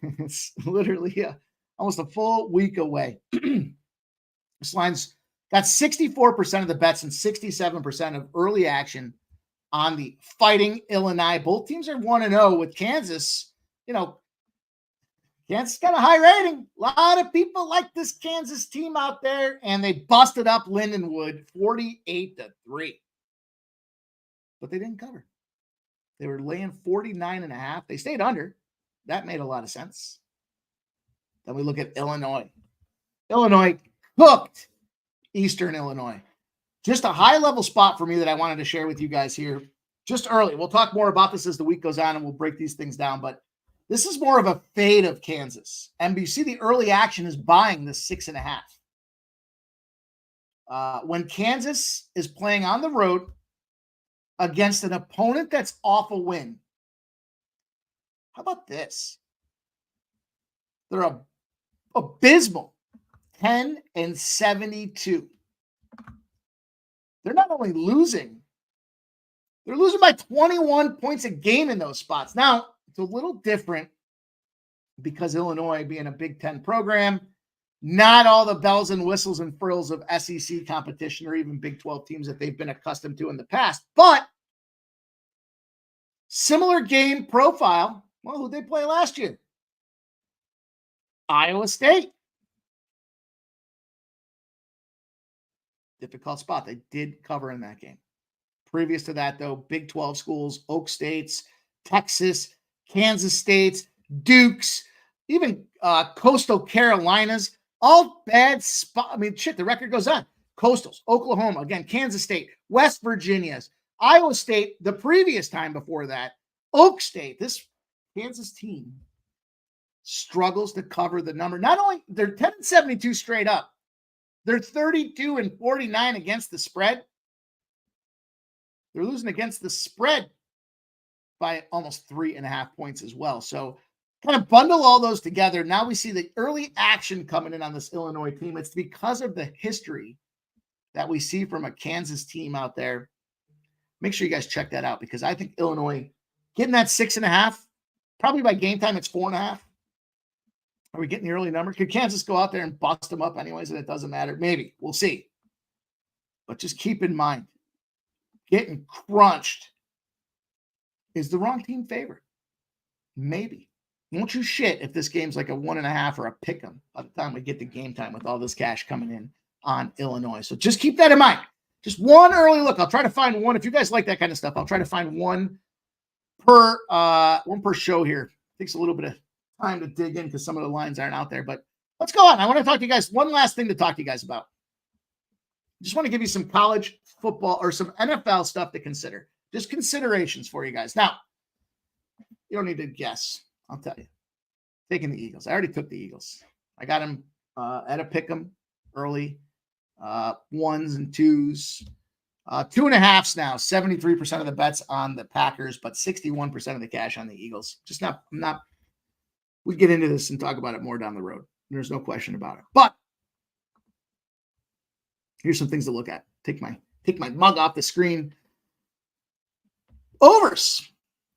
S3: It's literally almost a full week away. This line's got 64% of the bets and 67% of early action on the Fighting Illini. Both teams are 1-0 with Kansas. Kansas got a high rating. A lot of people like this Kansas team out there, and they busted up Lindenwood 48-3. But they didn't cover. They were laying 49.5. They stayed under. That made a lot of sense. Then we look at Illinois. Illinois cooked Eastern Illinois. Just a high-level spot for me that I wanted to share with you guys here just early. We'll talk more about this as the week goes on, and we'll break these things down, but this is more of a fade of Kansas. NBC, the early action is buying the 6.5. When Kansas is playing on the road against an opponent that's off a win, how about this? They're abysmal, 10-72. They're not only losing, they're losing by 21 points a game in those spots. Now, it's a little different because Illinois being a Big Ten program, not all the bells and whistles and frills of SEC competition or even Big 12 teams that they've been accustomed to in the past. But similar game profile. Well, who did they play last year? Iowa State. Difficult spot. They did cover in that game. Previous to that, though, Big 12 schools, Oak States, Texas, Kansas States, Dukes, even Coastal Carolinas, all bad spot. I mean, shit, the record goes on. Coastals, Oklahoma, again, Kansas State, West Virginia's, Iowa State, the previous time before that, Oak State. This Kansas team struggles to cover the number. Not only they're 10-72 straight up, they're 32-49 against the spread. They're losing against the spread by almost 3.5 points as well. So kind of bundle all those together. Now we see the early action coming in on this Illinois team. It's because of the history that we see from a Kansas team out there. Make sure you guys check that out because I think Illinois getting that 6.5, probably by game time, it's 4.5. Are we getting the early number? Could Kansas go out there and bust them up anyways, and it doesn't matter? Maybe. We'll see. But just keep in mind, getting crunched is the wrong team favorite. Maybe. Won't you shit if this game's like a 1.5 or a pick 'em by the time we get to game time with all this cash coming in on Illinois. So just keep that in mind. Just one early look. I'll try to find one. If you guys like that kind of stuff, I'll try to find one per show here. Takes a little bit of time to dig in because some of the lines aren't out there, but let's go on. I want to talk to you guys. One last thing to talk to you guys about. Just want to give you some college football or some NFL stuff to consider. Just considerations for you guys. Now, you don't need to guess. I'll tell you. Taking the Eagles. I already took the Eagles. I got them at a pick 'em early. ones and twos. 2.5s now, 73% of the bets on the Packers, but 61% of the cash on the Eagles. We get into this and talk about it more down the road. There's no question about it. But here's some things to look at. Take my mug off the screen. Overs.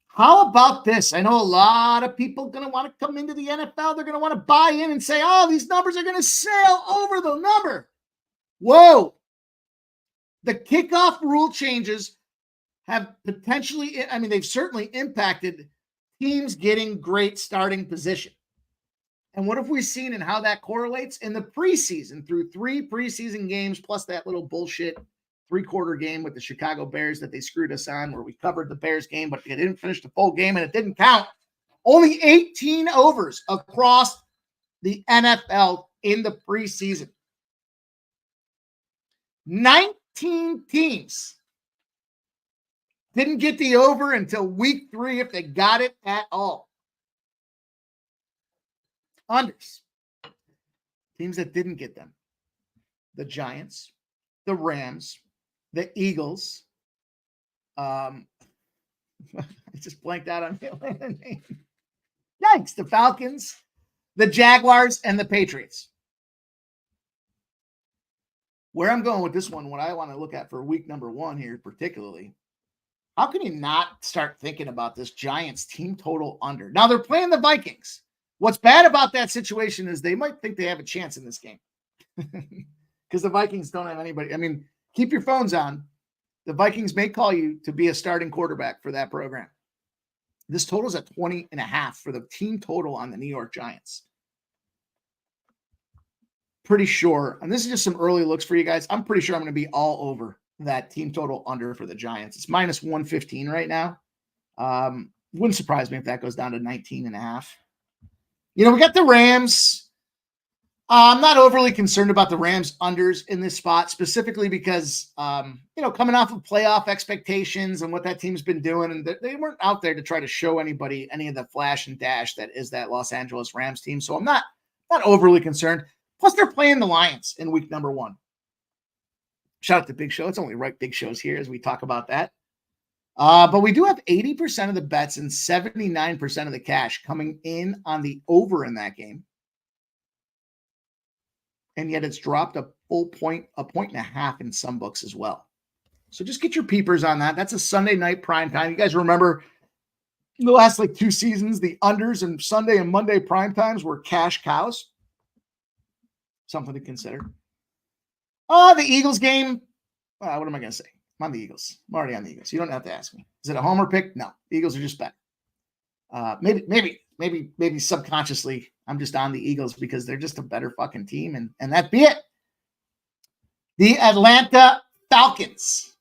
S3: How about this? I know a lot of people going to want to come into the NFL. They're going to want to buy in and say, oh, these numbers are going to sail over the number. Whoa. The kickoff rule changes have potentially, they've certainly impacted teams getting great starting position. And what have we seen and how that correlates in the preseason through 3 preseason games, plus that little bullshit 3-quarter game with the Chicago Bears that they screwed us on, where we covered the Bears game, but they didn't finish the full game and it didn't count. Only 18 overs across the NFL in the preseason. 19 teams didn't get the over until week 3 if they got it at all. Unders. Teams that didn't get them. The Giants, the Rams, the Eagles. I just blanked out on the Atlanta name. Yikes. The Falcons, the Jaguars, and the Patriots. Where I'm going with this one, what I want to look at for week number 1 here particularly, how can you not start thinking about this Giants team total under? Now, they're playing the Vikings. What's bad about that situation is they might think they have a chance in this game because the Vikings don't have anybody. Keep your phones on. The Vikings may call you to be a starting quarterback for that program. This total is at 20.5 for the team total on the New York Giants. Pretty sure, and this is just some early looks for you guys. I'm pretty sure I'm going to be all over that team total under for the Giants. It's minus 115 right now. Wouldn't surprise me if that goes down to 19.5. We got the Rams. I'm not overly concerned about the Rams unders in this spot, specifically because, coming off of playoff expectations and what that team's been doing, and they weren't out there to try to show anybody any of the flash and dash that is that Los Angeles Rams team. So I'm not overly concerned. Plus, they're playing the Lions in week number 1. Shout out to Big Show. It's only right Big Show's here as we talk about that. But we do have 80% of the bets and 79% of the cash coming in on the over in that game. And yet it's dropped a point and a half in some books as well. So just get your peepers on that. That's a Sunday night prime time. You guys remember the last 2 seasons, the unders and Sunday and Monday prime times were cash cows. Something to consider. The Eagles game. What am I going to say? I'm on the Eagles. I'm already on the Eagles. You don't have to ask me. Is it a homer pick? No. The Eagles are just better. Maybe subconsciously I'm just on the Eagles because they're just a better fucking team, and that'd be it. The Atlanta Falcons,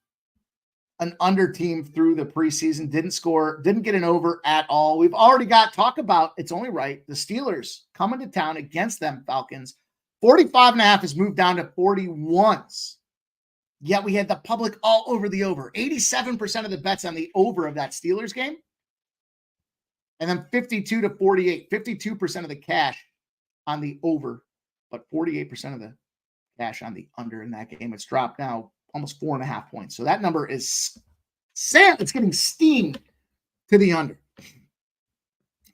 S3: an under team through the preseason, didn't get an over at all. We've already got talk about, it's only right, the Steelers coming to town against them Falcons. 45.5 has moved down to 41s. Yet we had the public all over the over. 87% of the bets on the over of that Steelers game. And then 52 to 48. 52% of the cash on the over, but 48% of the cash on the under in that game. It's dropped now almost 4.5 points. So that number is it's getting steamed to the under.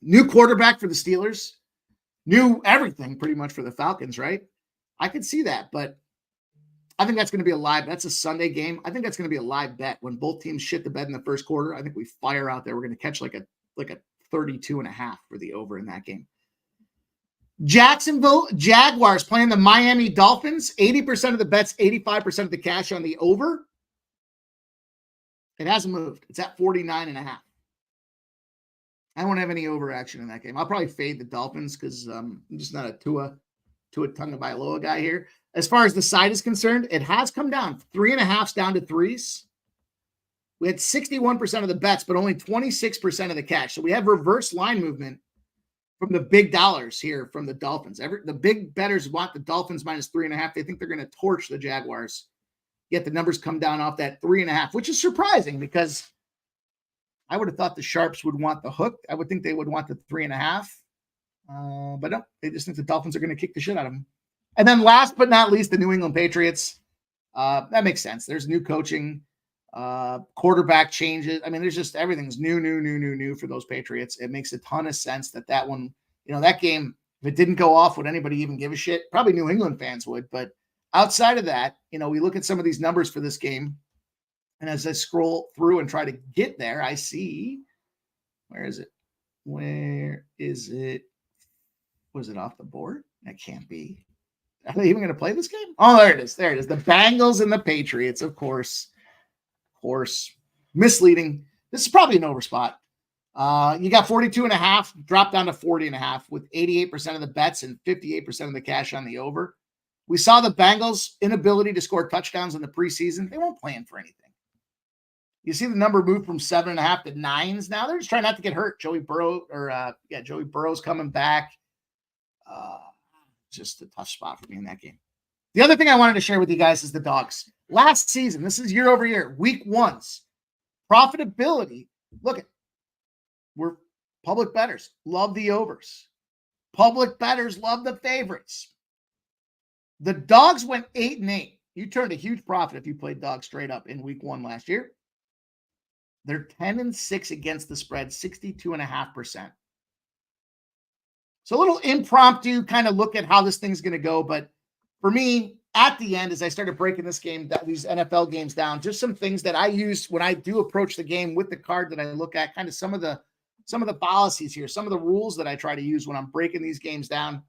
S3: New quarterback for the Steelers. New everything pretty much for the Falcons, right? I could see that, but I think that's going to be that's a Sunday game. I think that's going to be a live bet when both teams shit the bed in the first quarter. I think we fire out there. We're going to catch like a 32.5 for the over in that game. Jacksonville Jaguars playing the Miami Dolphins. 80% of the bets, 85% of the cash on the over. It hasn't moved. It's at 49.5. I won't have any over action in that game. I'll probably fade the Dolphins because I'm just not a Tua Tagovailoa guy here. As far as the side is concerned, it has come down. 3.5s down to 3s. We had 61% of the bets, but only 26% of the cash. So we have reverse line movement from the big dollars here from the Dolphins. The big bettors want the Dolphins minus 3.5. They think they're going to torch the Jaguars. Yet the numbers come down off that 3.5, which is surprising because I would have thought the Sharps would want the hook. I would think they would want the 3.5. But no, they just think the Dolphins are going to kick the shit out of them. And then last but not least, the New England Patriots. That makes sense. There's new coaching, quarterback changes. I mean, there's just everything's new for those Patriots. It makes a ton of sense that one, that game, if it didn't go off, would anybody even give a shit? Probably New England fans would. But outside of that, we look at some of these numbers for this game. And as I scroll through and try to get there, I see, where is it? Was it off the board? That can't be. Are they even going to play this game? Oh, there it is. The Bengals and the Patriots, of course. Misleading. This is probably an over spot. You got 42.5, dropped down to 40.5 with 88% of the bets and 58% of the cash on the over. We saw the Bengals' inability to score touchdowns in the preseason. They won't plan for anything. You see the number move from 7.5 to 9s now. They're just trying not to get hurt. Joey Burrow's coming back. Just a tough spot for me in that game. The other thing I wanted to share with you guys is the dogs. Last season, this is year over year, week ones, profitability. Look, we're public bettors. Love the overs. Public bettors love the favorites. The dogs went 8-8. You turned a huge profit if you played dogs straight up in week one last year. They're 10-6 against the spread, 62.5%. So a little impromptu kind of look at how this thing's going to go. But for me, at the end, as I started breaking these NFL games down, just some things that I use when I do approach the game with the card that I look at, kind of some of the policies here, some of the rules that I try to use when I'm breaking these games down.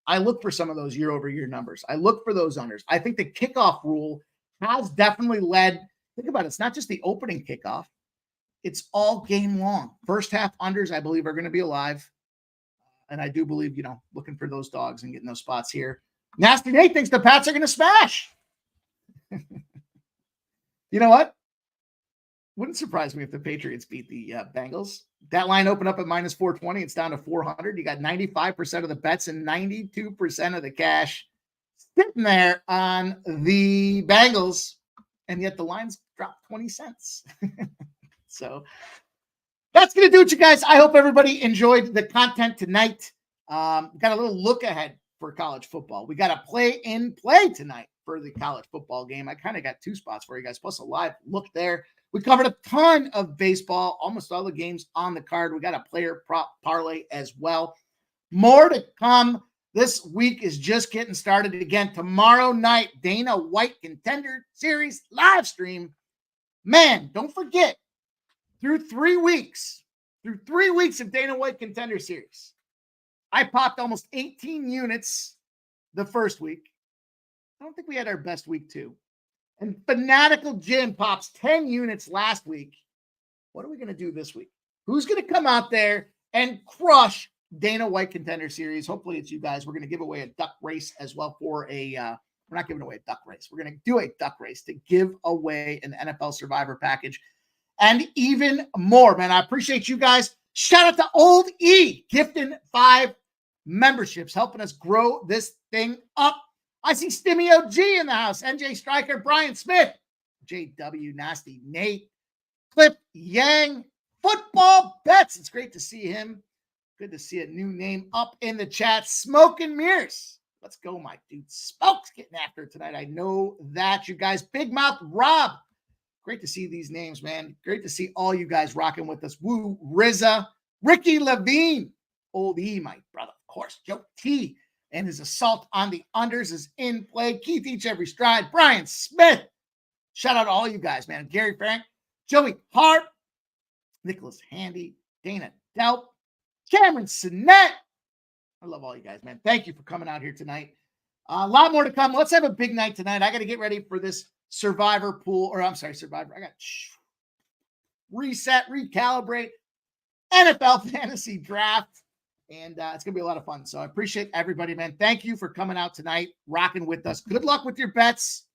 S3: I look for some of those year-over-year numbers. I look for those unders. I think the kickoff rule has definitely led. Think about it. It's not just the opening kickoff. It's all game long. First half unders, I believe, are going to be alive. And I do believe, looking for those dogs and getting those spots here. Nasty Nate thinks the Pats are going to smash. You know what? Wouldn't surprise me if the Patriots beat the Bengals. That line opened up at minus 420. It's down to 400. You got 95% of the bets and 92% of the cash sitting there on the Bengals. And yet the line's dropped 20 cents. So that's going to do it, you guys. I hope everybody enjoyed the content tonight. Got a little look ahead for college football. We got a play tonight for the college football game. I kind of got two spots for you guys, plus a live look there. We covered a ton of baseball, almost all the games on the card. We got a player prop parlay as well. More to come. This week is just getting started. Again, tomorrow night, Dana White Contender Series live stream. Man, don't forget, through 3 weeks of Dana White Contender Series, I popped almost 18 units the first week. I don't think we had our best week too. And Fanatical Jim pops 10 units last week. What are we going to do this week? Who's going to come out there and crush Dana White Contender Series? Hopefully it's you guys. We're going to give away a duck race as well for we're not giving away a duck race. We're going to do a duck race to give away an NFL Survivor package and even more, man. I appreciate you guys. Shout out to Old E gifting 5 memberships, helping us grow this thing up. I see Stimmy OG in the house, NJ Stryker, Brian Smith, JW Nasty Nate, Cliff Yang, Football Bets. It's great to see him. Good to see a new name up in the chat. Smoke and Mirrors. Let's go, my dude. Smoke's getting after it tonight. I know that, you guys. Big Mouth Rob. Great to see these names, man. Great to see all you guys rocking with us. Woo, Rizza, Ricky Levine, Old E, my brother, of course. Joe T and his assault on the unders is in play. Keith Each Every Stride, Brian Smith. Shout out to all you guys, man. Gary Frank, Joey Hart, Nicholas Handy, Dana Delp, Cameron Sinet. I love all you guys, man. Thank you for coming out here tonight. A lot more to come. Let's have a big night tonight. I got to get ready for this Survivor pool, Survivor. I got reset, recalibrate, NFL fantasy draft, and it's going to be a lot of fun. So I appreciate everybody, man. Thank you for coming out tonight, rocking with us. Good luck with your bets.